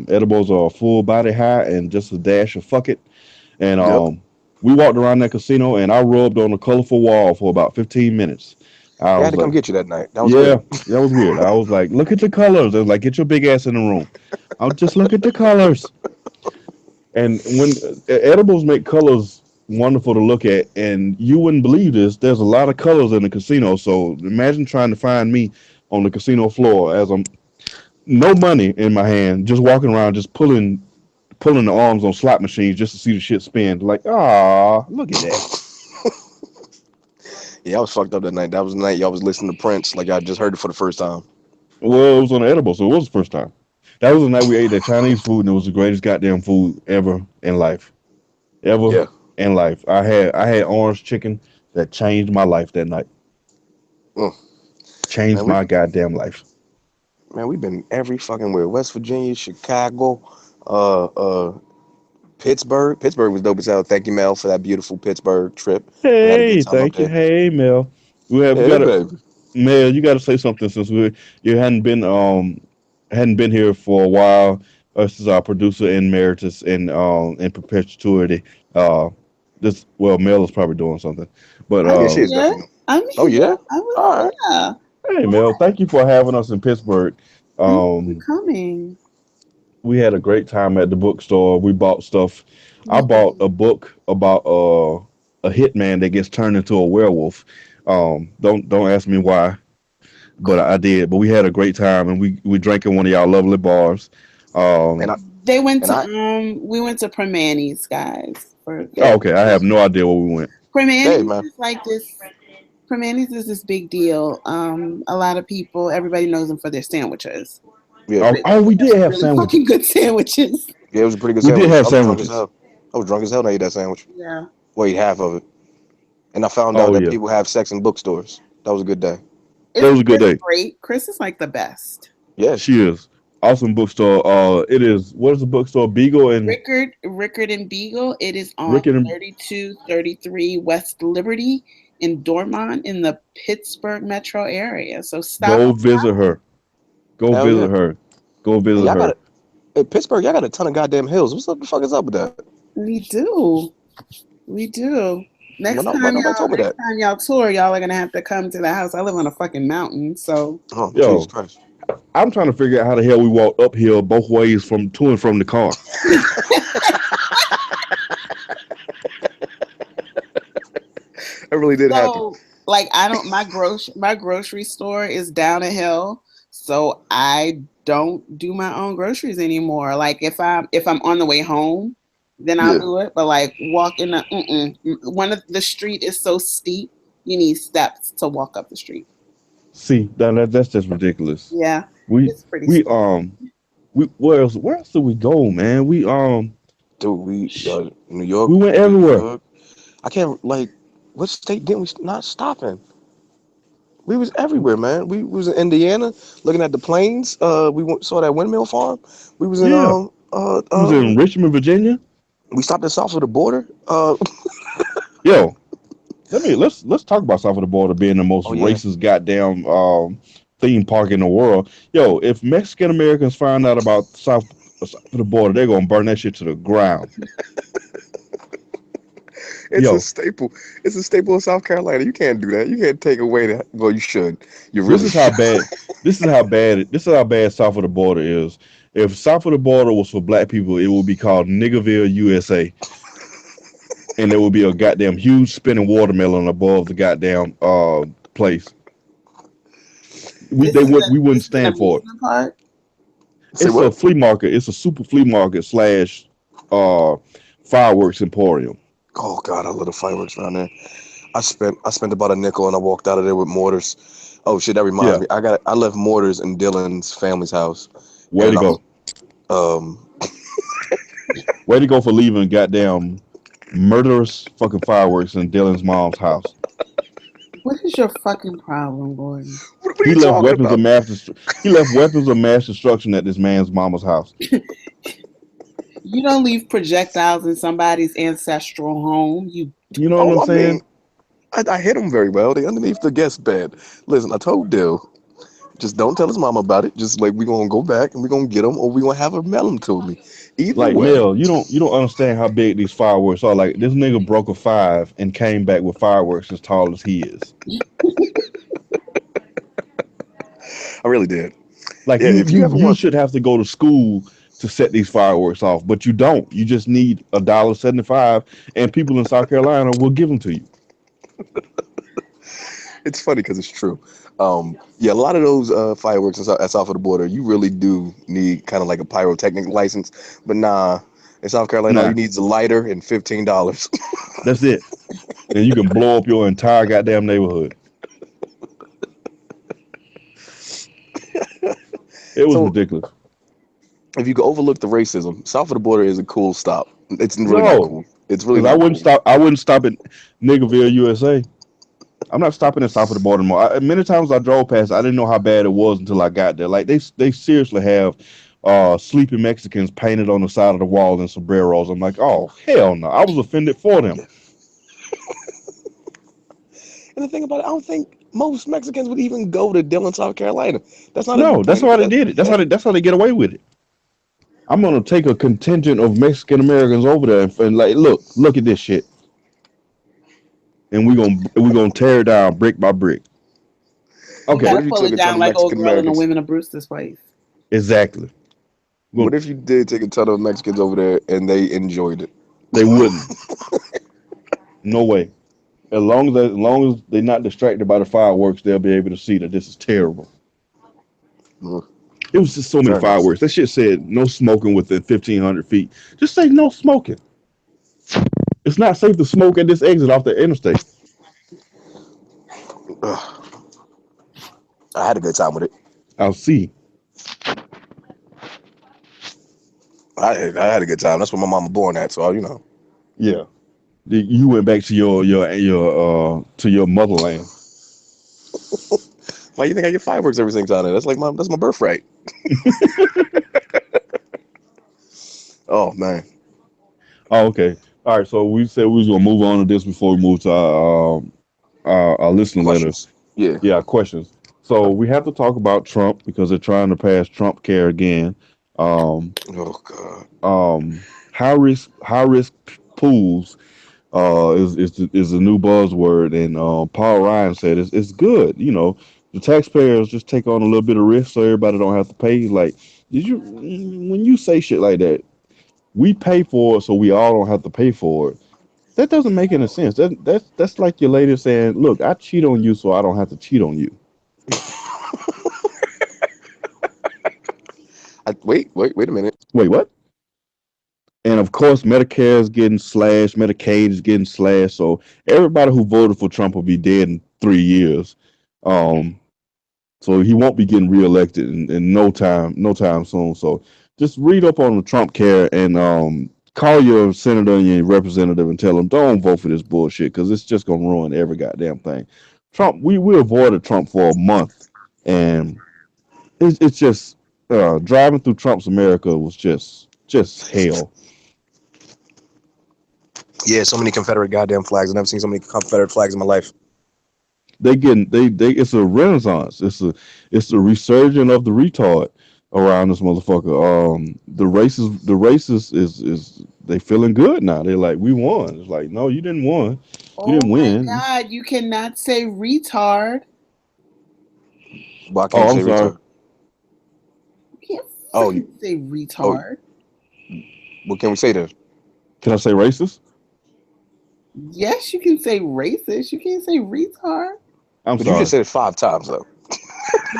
Edibles are a full body high and just a dash of fuck it. And yep. we walked around that casino and I rubbed on a colorful wall for about 15 minutes. I Yeah, I had was to come like, get you that night. That was yeah, weird. that was weird. I was like, look at the colors. I was like, get your big ass in the room. I'll just look at the colors. And when edibles make colors wonderful to look at, and you wouldn't believe this, there's a lot of colors in the casino. So imagine trying to find me on the casino floor as I'm no money in my hand, just walking around, just pulling the arms on slot machines just to see the shit spin. Like, ah, look at that. Yeah, I was fucked up that night. That was the night y'all was listening to Prince, like I just heard it for the first time. Well, it was on the edible, so it was the first time. That was the night we ate that Chinese food, and it was the greatest goddamn food ever in life. Ever Yeah. in life. I had orange chicken that changed my life that night. Mm. Changed Man, we my goddamn life. man, we've been every fucking where. West Virginia, Chicago, uh, uh, Pittsburgh. Pittsburgh was dope as hell. Thank you, Mel, for that beautiful Pittsburgh trip. We had a good Hey, time up thank you. there. Hey, Mel. We Hey, got to baby. Mel. You got to say something since you hadn't been here for a while. Us as our producer emeritus in perpetuity. Uh, Mel is probably doing something, but I'm Yeah, she is here. definitely. I'm Oh here. yeah. I was, All right. yeah. hey, Mel, Yeah. thank you for having us in Pittsburgh. Thank you for Um, coming. we had a great time at the bookstore. We bought stuff. I We bought a did. book about a hitman that gets turned into a werewolf. Don't ask me why, but I did. But we had a great time, and we drank in one of y'all lovely bars. And Um, I They went and to I we went to Primanti's, guys. For oh, yeah. okay, I have no idea where we went. Hey Primanti's man. is like this. Primanti's is this big deal. A lot of people, everybody knows them for their sandwiches. Yeah. But Oh, it's oh, we did have really fucking sandwiches. good sandwiches. Yeah, it was a pretty good We did sandwich. have I was drunk as sandwiches. hell. I was drunk as hell when I ate that sandwich. Yeah. Well, ate half of it. And I found out Oh that yeah, people have sex in bookstores. That was a good day. that Isn't was a good Chris day. great? Chris is like the best. Yeah. She is awesome bookstore. It is what is the bookstore? Beagle and Rickard and Beagle. It is on Rickett and 3233 West Liberty in Dormont in the Pittsburgh metro area. So stop go on visit her. Go Hell yeah. visit her. Go And visit y'all got her. it. In Pittsburgh, y'all got a ton of goddamn hills. What's up the fuck is up with that? by. We do. We do. Next No, time nobody y'all, told me next that. time y'all tour, y'all are gonna have to come to the house. I live on a fucking mountain, so Oh, Jesus Yo, Christ. I'm trying to figure out how the hell we walk uphill both ways from to and from the car. That really did happen. so like I don't my grocery store is down a hill, so I don't do my own groceries anymore. Like if I'm on the way home, then I'll Yeah. do it. But like walking the one of the street is so steep, you need steps to walk up the street. See, that's just ridiculous. Yeah, We it's pretty we steep. we where else did we go, man? Dude, Sh- New York, we went New everywhere. York. I can't, like, what state didn't we not stop in? We was everywhere, man. We was in Indiana looking at the plains. Saw that windmill farm. We was in, Yeah, we was in Richmond, Virginia. we stopped in south of the border. Yo, let's talk about South of the Border being the most Oh, yeah. racist goddamn theme park in the world. Yo, if Mexican Americans find out about South of the Border, they're gonna burn that shit to the ground. It's a Yo, staple. It's a staple of South Carolina. You can't do that. You can't take away that. Well, you should. You this really is how should. bad this is how bad South of the Border is. If South of the Border was for black people, it would be called Niggerville, USA, and there would be a goddamn huge spinning watermelon above the goddamn place. This is We wouldn't this is an stand for it. amusement park. Say It's a what? flea market. It's a super flea market slash uh fireworks emporium. Oh God, I love the fireworks down there. I spent about a nickel and I walked out of there with mortars. Oh shit, that reminds Yeah, me. I left mortars in Dylan's family's house, way and to I was go. um Way to go for leaving goddamn murderous fucking fireworks in Dylan's mom's house. What is your fucking problem, Gordon? what are He you left talking weapons of about? he left weapons of mass destruction at this man's mama's house. You don't leave projectiles in somebody's ancestral home. You You know what I'm Oh, I mean, saying? I hit them very well. They underneath the guest bed. Listen, I told Dill, just don't tell his mom about it. Just like we gonna go back and we gonna get them, or we gonna have her mail them to me. Either Like way. Mel, you don't understand how big these fireworks are. Like this nigga broke a five and came back with fireworks as tall as he is. I really did. Like Yeah, you if you you ever you want, should have to go to school to set these fireworks off, but you don't. You just need $1.75, and people in South Carolina will give them to you. it's funny because it's true. Yeah, a lot of those fireworks at south of the border, you really do need kind of like a pyrotechnic license. But nah, in South Carolina, all you Nah, need is a lighter and $15. that's it. And you can blow up your entire goddamn neighborhood. It was So ridiculous. if you could overlook the racism, south of the border is a cool stop. It's really not No, cool. It's really because not cool. I wouldn't stop at Niggerville, USA. I'm not stopping at South of the Border more. Many times I drove past, I didn't know how bad it was until I got there. Like they seriously have sleeping Mexicans painted on the side of the wall in sombreros. I'm like, oh hell no! I was offended for them. Yeah. And the thing about it, I don't think most Mexicans would even go to Dillon, South Carolina. That's not even the No, that's point. why they did it. That's how they get away with it. I'm gonna take a contingent of Mexican Americans over there and like, look at this shit, and we gonna tear it down brick by brick. you Okay, What gotta if you pull took it a ton down of like old Mexican girl in the Americans? Women of Brewster's place. exactly. What Well, if you did take a ton of Mexicans over there and they enjoyed it? they wouldn't. No way. As long as they're not distracted by the fireworks, they'll be able to see that this is terrible. Mm, It was just so many fair enough. fireworks. That shit said no smoking within 1,500 feet. Just say no smoking. It's not safe to smoke at this exit off the interstate. Ugh, I had a good time with it. I'll see. I had a good time. That's where my mama born at. So Yeah. You went back to your to your motherland. why you think I get fireworks every single time? That's my birthright. Oh man, Oh, okay. All right. So we said we was gonna move on to this before we move to our listener letter. questions. Yeah. Yeah, questions. So we have to talk about Trump because they're trying to pass Trump care again. Um, Oh god. high risk pools is a new buzzword, and Paul Ryan said it's good. You know, the taxpayers just take on a little bit of risk so everybody don't have to pay. Like, did you when you say shit like that? We pay for it so we all don't have to pay for it. That doesn't make any sense. That's like your lady saying, "Look, I cheat on you so I don't have to cheat on you." Wait a minute. Wait, what? And of course, Medicare is getting slashed, Medicaid is getting slashed. So everybody who voted for Trump will be dead in 3 years. Um, so he won't be getting reelected in no time soon. So just read up on the Trump care and call your senator and your representative and tell them don't vote for this bullshit because it's just gonna ruin every goddamn thing. Trump, we avoided Trump for a month, and it's just driving through Trump's America was just hell. Yeah, so many Confederate goddamn flags. I've never seen so many Confederate flags in my life. They it's a renaissance. It's a resurgence of the retard around this motherfucker. The racists is they feeling good now. They're like, we won. It's like, no, you didn't win. You Oh didn't my win. God, you cannot say retard. Why can't Oh, you I'm say sorry. retard? You can't Oh, fucking say oh, retard. what can we say then? Can I say racist? Yes, you can say racist. You can't say retard. I'm But you just sorry. said it 5 times though.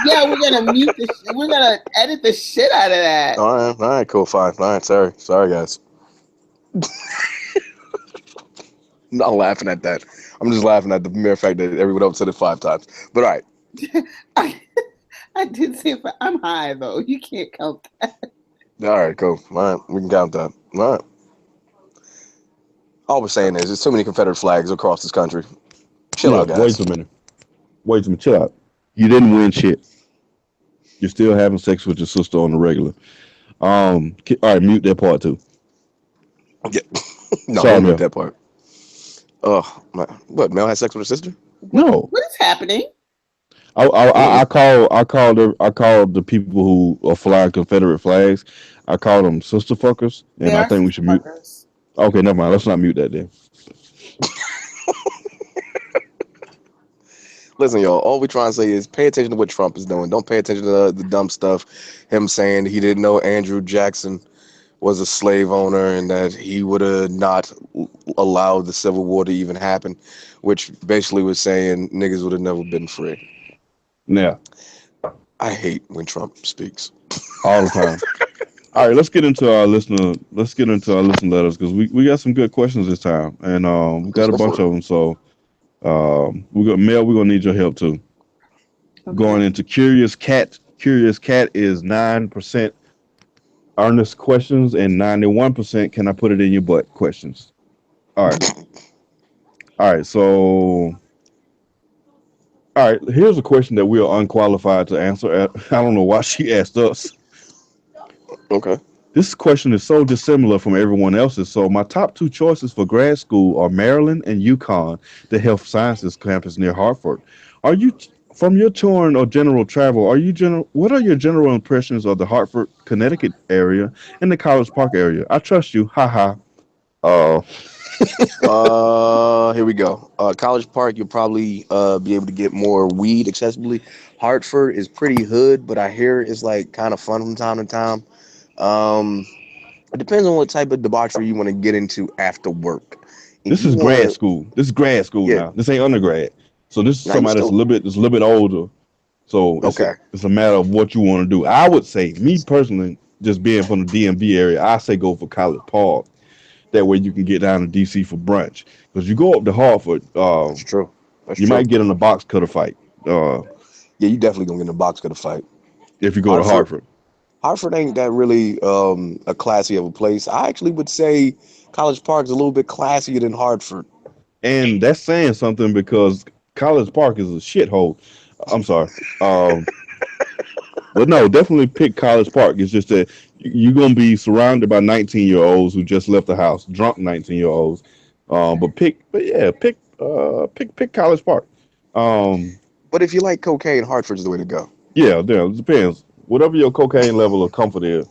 Yeah, we're gonna mute the. We're gonna edit the shit out of that. All right, cool, fine. All right, sorry, guys. I'm not laughing at that. I'm just laughing at the mere fact that everyone else said it 5 times. But all right, I, I did say, but I'm high though. You can't count that. cool. All right, we can count that. All right. All we're saying is, there's too many Confederate flags across this country. Chill Yeah, out, wait guys. a minute. Wait a minute. Chill out. You didn't win shit. You're still having sex with your sister on the regular. All right, mute that part too. Yeah. No, Sorry, don't mute Mel. that part. Oh, what? Mel had sex with her sister? No. What is happening? I called the people who are flying Confederate flags. I called them sister fuckers, and They I are think we sister should mute. fuckers. Okay, never mind. Let's not mute that then. Listen, y'all. All we trying to say is pay attention to what Trump is doing. Don't pay attention to the dumb stuff. Him saying he didn't know Andrew Jackson was a slave owner and that he would have not allowed the Civil War to even happen, which basically was saying niggas would have never been free. Now, I hate when Trump speaks. all the time. All right, let's get into our listener. Let's get into our listener letters because we got some good questions this time, and we Let's got a go bunch for it. of them. So we got Mel. We're gonna need your help too. Okay. Going into Curious Cat. Curious Cat is 9% earnest questions and 91% can I put it in your butt questions. All right. All right. So, all right. Here's a question that we are unqualified to answer. I don't know why she asked us. Okay. This question is so dissimilar from everyone else's. So, my top two choices for grad school are Maryland and UConn, the health sciences campus near Hartford. Are you, from your touring or general travel, what are your general impressions of the Hartford, Connecticut area and the College Park area? I trust you. Haha. Uh, Here we go. College Park, you'll probably be able to get more weed accessibly. Hartford is pretty hood, but I hear it's like kind of fun from time to time. Um, it depends on what type of debauchery you want to get into after work. If this you is want grad to, school. This is grad school yeah, now. This ain't undergrad. So this is now you somebody still that's a little bit older. So okay. it's a matter of what you want to do. I would say, me personally, just being from the DMV area, I say go for College Park. That way you can get down to DC for brunch. Because you go up to Hartford, That's true. That's you true. might get in a box cutter fight. Uh, Yeah, you definitely gonna get in a box gonna fight. if you go to Hartford, Hartford. Hartford ain't that really a classy of a place. I actually would say College Park is a little bit classier than Hartford. And that's saying something because College Park is a shithole. I'm sorry. Um, but no, definitely pick College Park. It's just that you're gonna be surrounded by 19-year-olds who just left the house, drunk 19-year-olds. But yeah, pick College Park. Um, But if you like cocaine, Hartford's the way to go. yeah, it depends. Whatever your cocaine level of comfort is,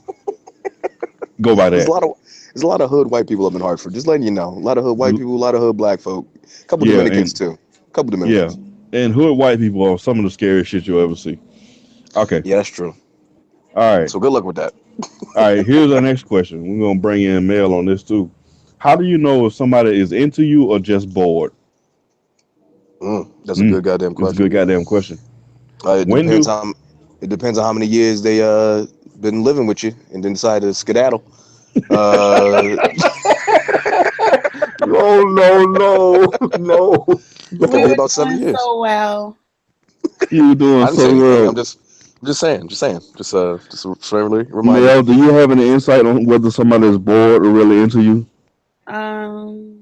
go by There's a that. lot of There's a lot of hood white people up in Hartford. Just letting you know, a lot of hood white people, a lot of hood black folk, a couple Yeah, Dominicans and too, a couple yeah, Dominicans. and hood white people are some of the scariest shit you'll ever see. Okay, Yeah, that's true. all right, So good luck with that. all right. Here's our next question. We're gonna bring in Mel on this too. How do you know if somebody is into you or just bored? That's a good Mm, goddamn it's a question. good goddamn question. It When depends do? how it depends on how many years they been living with you and then decide to skedaddle. Uh, Oh no, no, no, We probably no! were about 7 doing years. so well. You doing I didn't say so anything. well, I'm just saying, just a friendly reminder. Mel. Do you have any insight on whether somebody is bored or really into you? Um,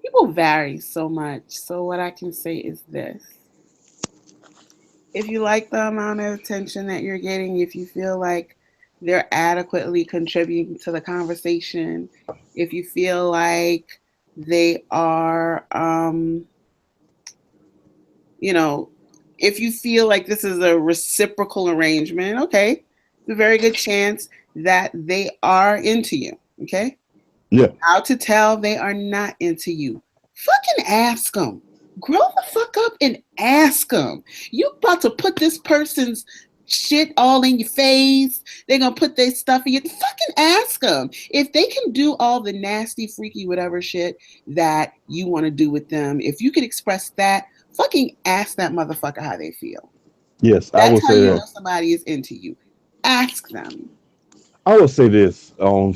People vary so much. So what I can say is this: if you like the amount of attention that you're getting, if you feel like they're adequately contributing to the conversation, if you feel like they are, you know, if you feel like this is a reciprocal arrangement, okay, it's a very good chance that they are into you. Okay. Yeah. How to tell they are not into you? Fucking ask them. Grow the fuck up and ask them. You about to put this person's shit all in your face. They're gonna put their stuff in you. Fucking ask them if they can do all the nasty, freaky, whatever shit that you want to do with them. If you can express that, fucking ask that motherfucker how they feel. Yes, I That's will how say you that. know somebody is into you. Ask them. I would say this. I'm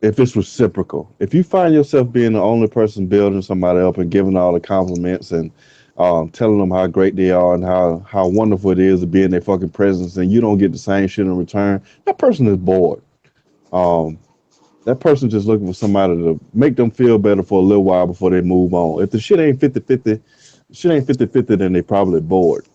if it's reciprocal. If you find yourself being the only person building somebody up and giving all the compliments and telling them how great they are and how wonderful it is to be in their fucking presence, and you don't get the same shit in return, that person is bored. Um, that person just looking for somebody to make them feel better for a little while before they move on. If the shit ain't 50-50, shit ain't 50-50, then they probably bored.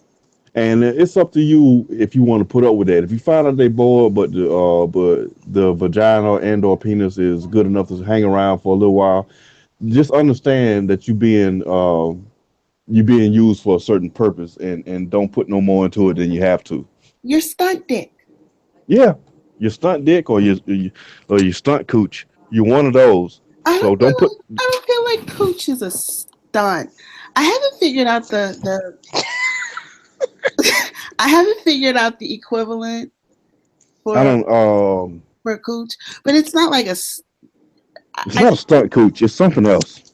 And it's up to you if you want to put up with that. If you find out they bored, but the vagina and or penis is good enough to hang around for a little while, just understand that you being used for a certain purpose, and don't put no more into it than you have to. You're stunt dick. Yeah, your stunt dick or your stunt cooch. You're one of those. So don't put. I don't feel like Cooch is a stunt. I haven't figured out I haven't figured out the equivalent I for don't. Cooch, but it's not like It's I not a stunt cooch. It's something else.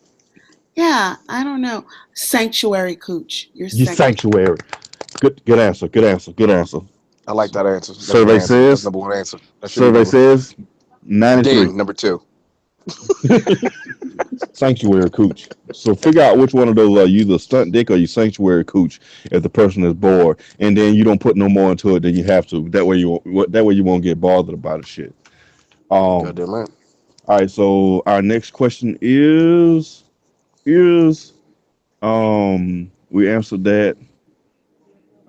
yeah, I don't know. Sanctuary Cooch. You're Your sanct sanctuary. Good answer. Good answer. Good answer. I like that answer. That's a good Survey answer. That's says. number one answer. That should be Survey number says 93. ding number two. Sanctuary cooch. So figure out which one of those are you, the stunt dick or you sanctuary cooch, if the person is bored, and then you don't put no more into it than you have to. That way you won't get bothered about the shit. Um. Goddamn right. All right. So our next question is we answered that.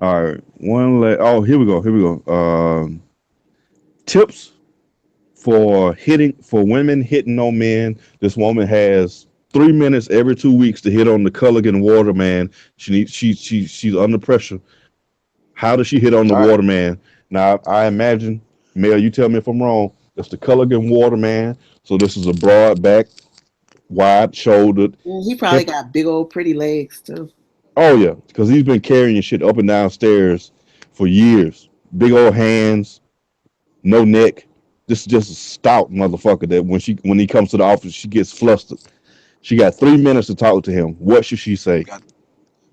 All right. Oh, here we go. Here we go. Tips for women hitting on men. This woman has 3 minutes every 2 weeks to hit on the Culligan waterman. She's under pressure. How does she hit on the All right. waterman? Now I imagine, Mel, you tell me if I'm wrong. That's the Culligan waterman. So this is a broad back, wide shouldered, he probably hip. got big old pretty legs too. Oh yeah, because he's been carrying shit up and down stairs for years. Big old hands, no neck. This is just a stout motherfucker that when he comes to the office, she gets flustered. She got 3 minutes to talk to him. What should she say?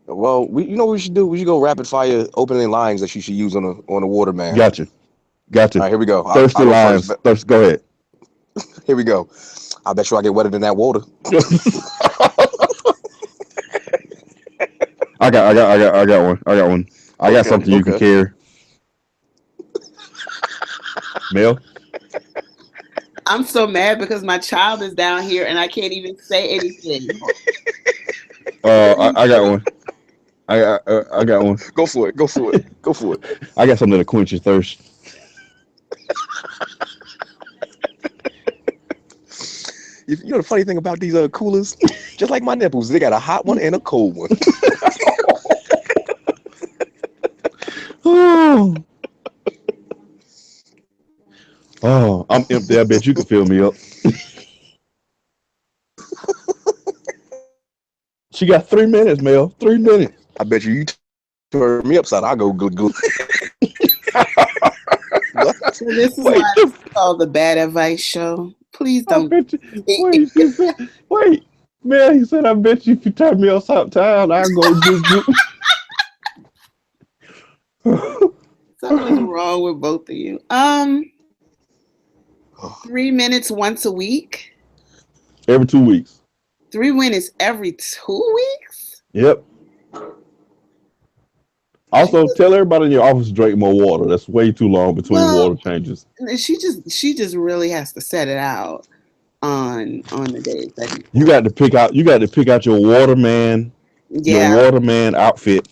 Well, you know what we should do? We should go rapid fire opening lines that she should use on a waterman. Gotcha. All Gotcha. right, here we go. Thirsty I'll go first. lines. Thirst. Go ahead. Here we go. I bet you I get wetter than that water. I got one. I got one. I got Okay, something you can okay. carry. Mel. I'm so mad because my child is down here and I can't even say anything. I got one. I got one. Go for it. Go for it. Go for it. I got something to quench your thirst. You know the funny thing about these coolers, just like my nipples, they got a hot one and a cold one. Oh. Oh, I'm empty. I bet you can fill me up. She got 3 minutes, Mel. 3 minutes. I bet you turn me upside. I go good. What? So this is Wait, why it's called the Bad Advice Show. Please I don't. bet you. Wait, she said. Wait, man. He said, I bet you if you turn me upside down, I'll go good. Something's wrong with both of you. 3 minutes once a week. Every 2 weeks. 3 minutes every 2 weeks. Yep. Also, tell everybody in your office to drink more water. That's way too long between water changes. She just really has to set it out on the days that You got to pick out. You got to pick out your waterman. yeah. Your waterman outfit.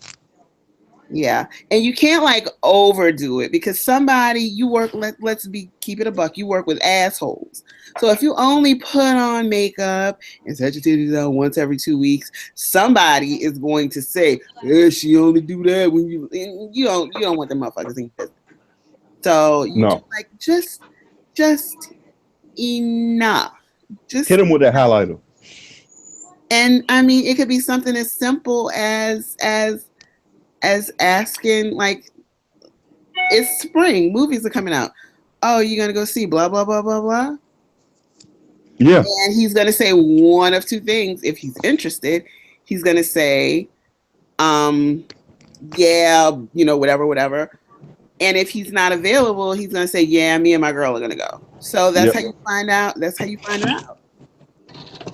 Yeah, and you can't like overdo it because somebody you work. Let's keep it a buck. You work with assholes. So if you only put on makeup and set your titties out once every 2 weeks, somebody is going to say, "Yeah, she only do that when you don't want the motherfuckers in your business." So you do like just enough. Just hit him with that highlighter. And I mean, it could be something as simple as asking, like, it's spring, movies are coming out. Oh, you're gonna go see blah blah blah blah blah. Yeah. And he's gonna say one of two things. If he's interested, he's gonna say, yeah, whatever. And if he's not available, he's gonna say, yeah, me and my girl are gonna go. So that's how you find out. That's how you find out.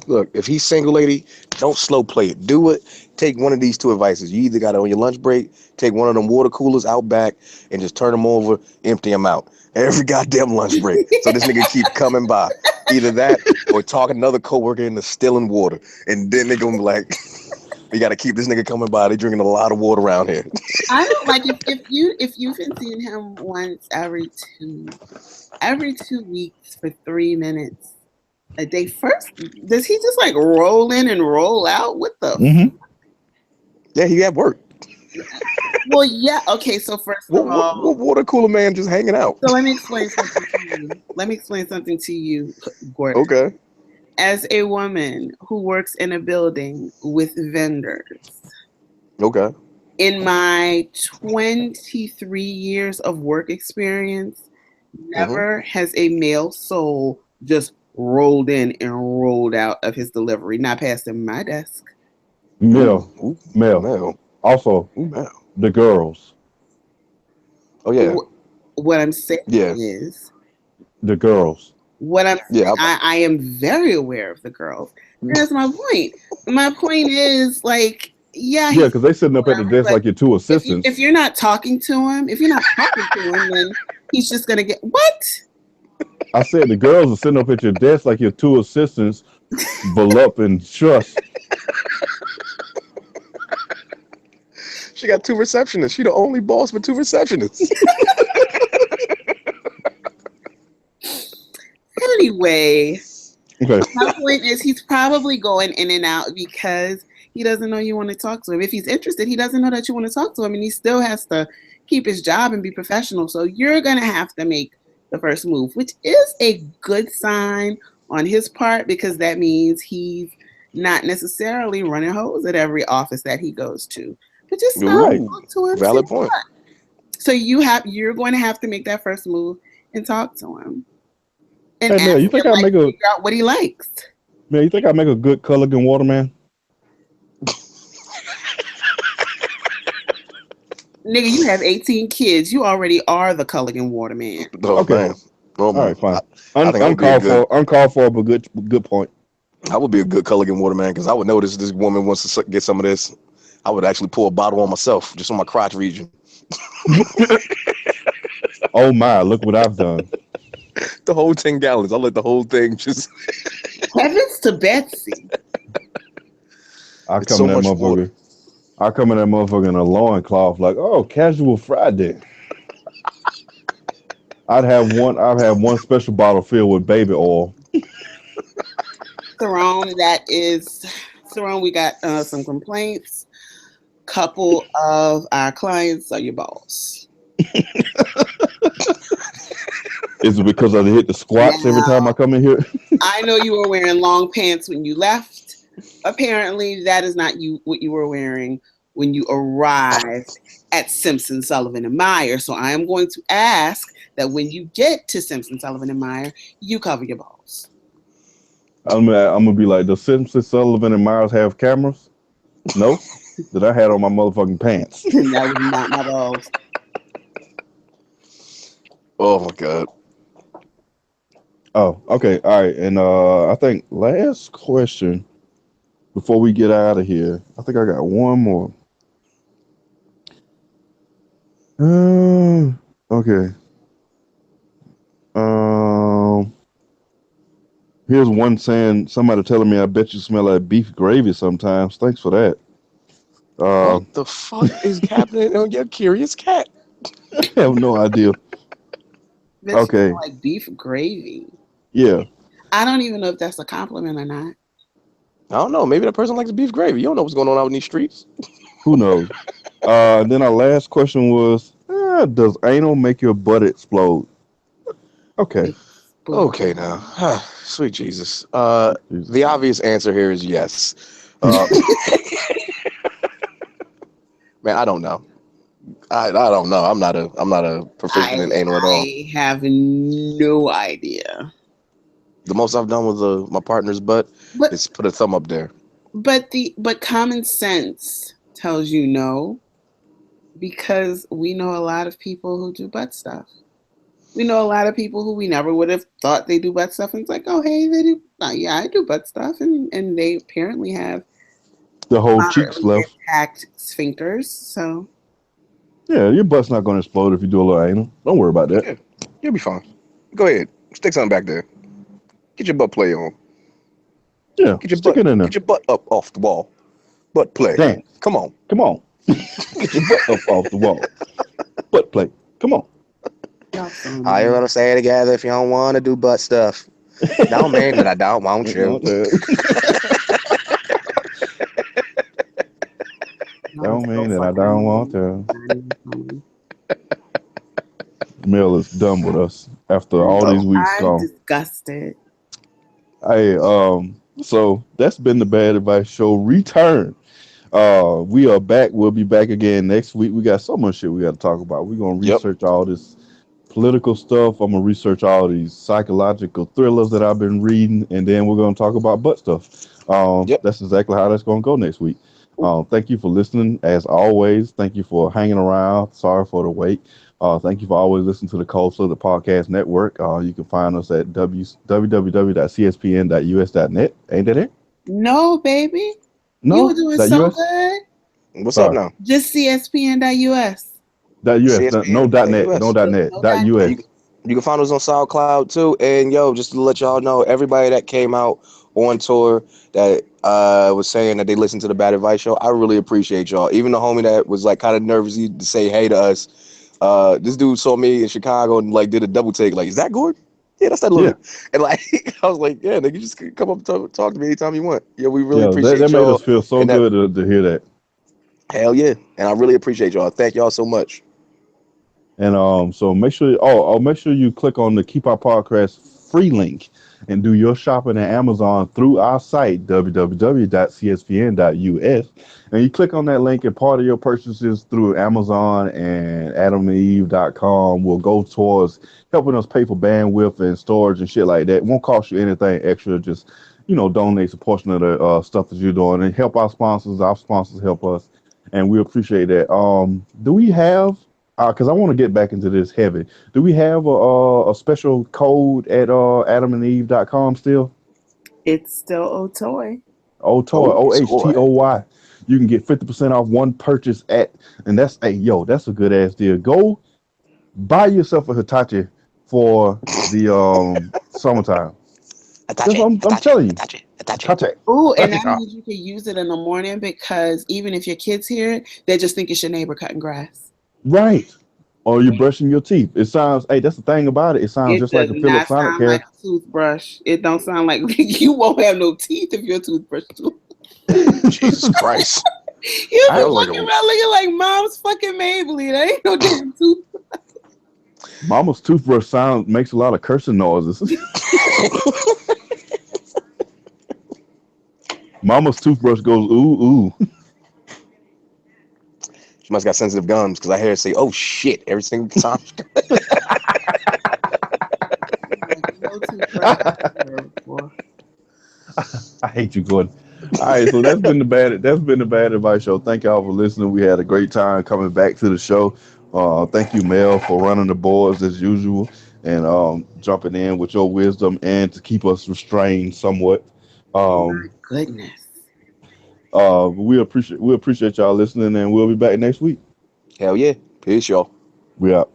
Look, if he's single, lady, don't slow play it. Do it. Take one of these two advices. You either got it on your lunch break, take one of them water coolers out back, and just turn them over, empty them out. Every goddamn lunch break. So this nigga keep coming by. Either that or talk another coworker into stealing water. And then they're gonna be like, we gotta keep this nigga coming by. They drinking a lot of water around here. I don't like if you've been seeing him once every 2 weeks for 3 minutes a day. First, does he just like roll in and roll out? What the? Mm-hmm. Yeah, he at work. Well, yeah. Okay, so first of all, what water cooler man just hanging out? So let me explain something to you. Gordon. Okay. As a woman who works in a building with vendors. Okay. In my 23 years of work experience, never has a male soul just rolled in and rolled out of his delivery, not passing my desk. Mel. Also, Mel. The girls. Oh yeah. What I'm saying is the girls. What I'm saying, I am very aware of the girls. And that's my point. My point is like, yeah, because they sitting up at the desk like your two assistants. If you're not talking to him, then he's just gonna get what? I said the girls are sitting up at your desk like your two assistants, Voluptuous and Trust. She got two receptionists. She the only boss with two receptionists. Anyway, okay. My point is he's probably going in and out because he doesn't know you want to talk to him. If he's interested, he doesn't know that you want to talk to him, and he still has to keep his job and be professional. So you're going to have to make the first move, which is a good sign on his part because that means he's not necessarily running hoes at every office that he goes to. But just talk to him. Valid point. So you're going to have to make that first move and talk to him. And hey man, you think I make figure out what he likes? Man, you think I make a good Culligan waterman? Nigga, you have 18 kids. You already are the Culligan waterman. Oh, okay. Man. All right, fine. Uncalled for, but good point. I would be a good Culligan waterman because I would notice this woman wants to get some of this. I would actually pour a bottle on myself, just on my crotch region. Oh my, look what I've done. The whole 10 gallons. I'll let the whole thing just... Heavens to Betsy. I come in that motherfucker in a loincloth like, oh, casual Friday. I'd have one special bottle filled with baby oil. Throne, we got some complaints. Couple of our clients are your boss. Is it because I hit the squats every time I Now, come in here? I know you were wearing long pants when you left. Apparently, that is not what you were wearing when you arrived at Simpson, Sullivan, and Meyer. So I am going to ask that when you get to Simpson, Sullivan, and Meyer, you cover your balls. I'm gonna be like, does Simpson, Sullivan, and Myers have cameras? No, that I had on my motherfucking pants. And that was not my balls. Oh my god. Oh, okay, all right. And I think last question before we get out of here. I think I got one more. Okay. Um, Here's one saying somebody telling me I bet you smell like beef gravy sometimes. Thanks for that. Uh, What the fuck is happening on your curious cat? I have no idea. This Okay. like beef gravy. Yeah. I don't even know if that's a compliment or not. I don't know. Maybe that person likes beef gravy. You don't know what's going on out in these streets. Who knows? Then our last question was, does anal make your butt explode? Okay. Okay, now, sweet Jesus. The obvious answer here is yes. Man, I don't know. I don't know. I'm not a proficient in anal at all. I have no idea. The most I've done with my partner's butt But is put a thumb up there. but common sense tells you no, because we know a lot of people who do butt stuff. We know a lot of people who we never would have thought they do butt stuff, and it's like, oh hey, they do. Yeah, I do butt stuff, and they apparently have The whole cheeks moderately left. intact sphincters. So Yeah, your butt's not going to explode if you do a little anal. Don't worry about that. Yeah, you'll be fine. Go ahead, stick something back there. Get your butt play on. Yeah, Get your stick butt. it in there. Get your butt up off the wall. Butt play. Dance. Come on. Come on. Get your butt up off the wall. Butt play. Come on. How you gonna say it together if you don't want to do butt stuff? Don't mean that I don't want you. Don't mean that I don't want to. Mel is done with us after all these weeks I'm gone. disgusted. Hey, so that's been the Bad Advice Show return. We are back. We'll be back again next week. We got so much shit we got to talk about. We're gonna research all this political stuff. I'm gonna research all these psychological thrillers that I've been reading, and then we're gonna talk about butt stuff. That's exactly how that's gonna go next week. Thank you for listening, as always. Thank you for hanging around. Sorry for the wait. Thank you for always listening to the Cold Slither Podcast Network. You can find us at www.cspn.us.net. Ain't that it? No, baby. No. You were doing so US? good. What's up now? Just CSPN.us. .us. No .net. No .net. .us. You can find us on SoundCloud too. And yo, just to let y'all know, everybody that came out on tour that was saying that they listened to the Bad Advice Show, I really appreciate y'all. Even the homie that was like kind of nervous to say hey to us. This dude saw me in Chicago and like did a double take. Like, is that Gordon? Yeah, that's that little. Yeah. And like, I was like, yeah, nigga, just come up and talk to me anytime you want. Yeah, we really appreciate that y'all. That made us feel so good to hear that. Hell yeah, and I really appreciate y'all. Thank y'all so much. And so make sure. Make sure you click on the Keep Our Podcast free link and do your shopping at Amazon through our site www.cspn.us, and you click on that link, and part of your purchases through Amazon and AdamandEve.com will go towards helping us pay for bandwidth and storage and shit like that. It won't cost you anything extra. Just donate a portion of the stuff that you're doing and help our sponsors. Our sponsors help us, and we appreciate that. Do we have? Because I want to get back into this heavy. Do we have a special code at AdamandEve.com still? It's still Otoy. Otoy, OHTOY. You can get 50% off one purchase and that's a good ass deal. Go buy yourself a Hitachi for the summertime. I'm telling you. Hitachi. Oh, and that means you can use it in the morning, because even if your kids hear it, they just think it's your neighbor cutting grass. Right. Or you're brushing your teeth. It sounds, that's the thing about it. It sounds just like a Philips Sonic care. Like a toothbrush. It don't sound like you won't have no teeth if your toothbrush too. Jesus Christ. You're fucking around looking like mom's fucking Maybelline. That ain't no damn toothbrush. Mama's toothbrush makes a lot of cursing noises. Mama's toothbrush goes ooh ooh. She must got sensitive gums because I hear her say, "Oh shit," every single time. Like, no toothbrush I ever before. I hate you, Gordon. All right, so that's been the bad advice show. Thank y'all for listening. We had a great time coming back to the show. Thank you, Mel, for running the boards as usual and jumping in with your wisdom and to keep us restrained somewhat. My Um, goodness. we appreciate y'all listening, and we'll be back next week. Hell yeah, peace, y'all. We out.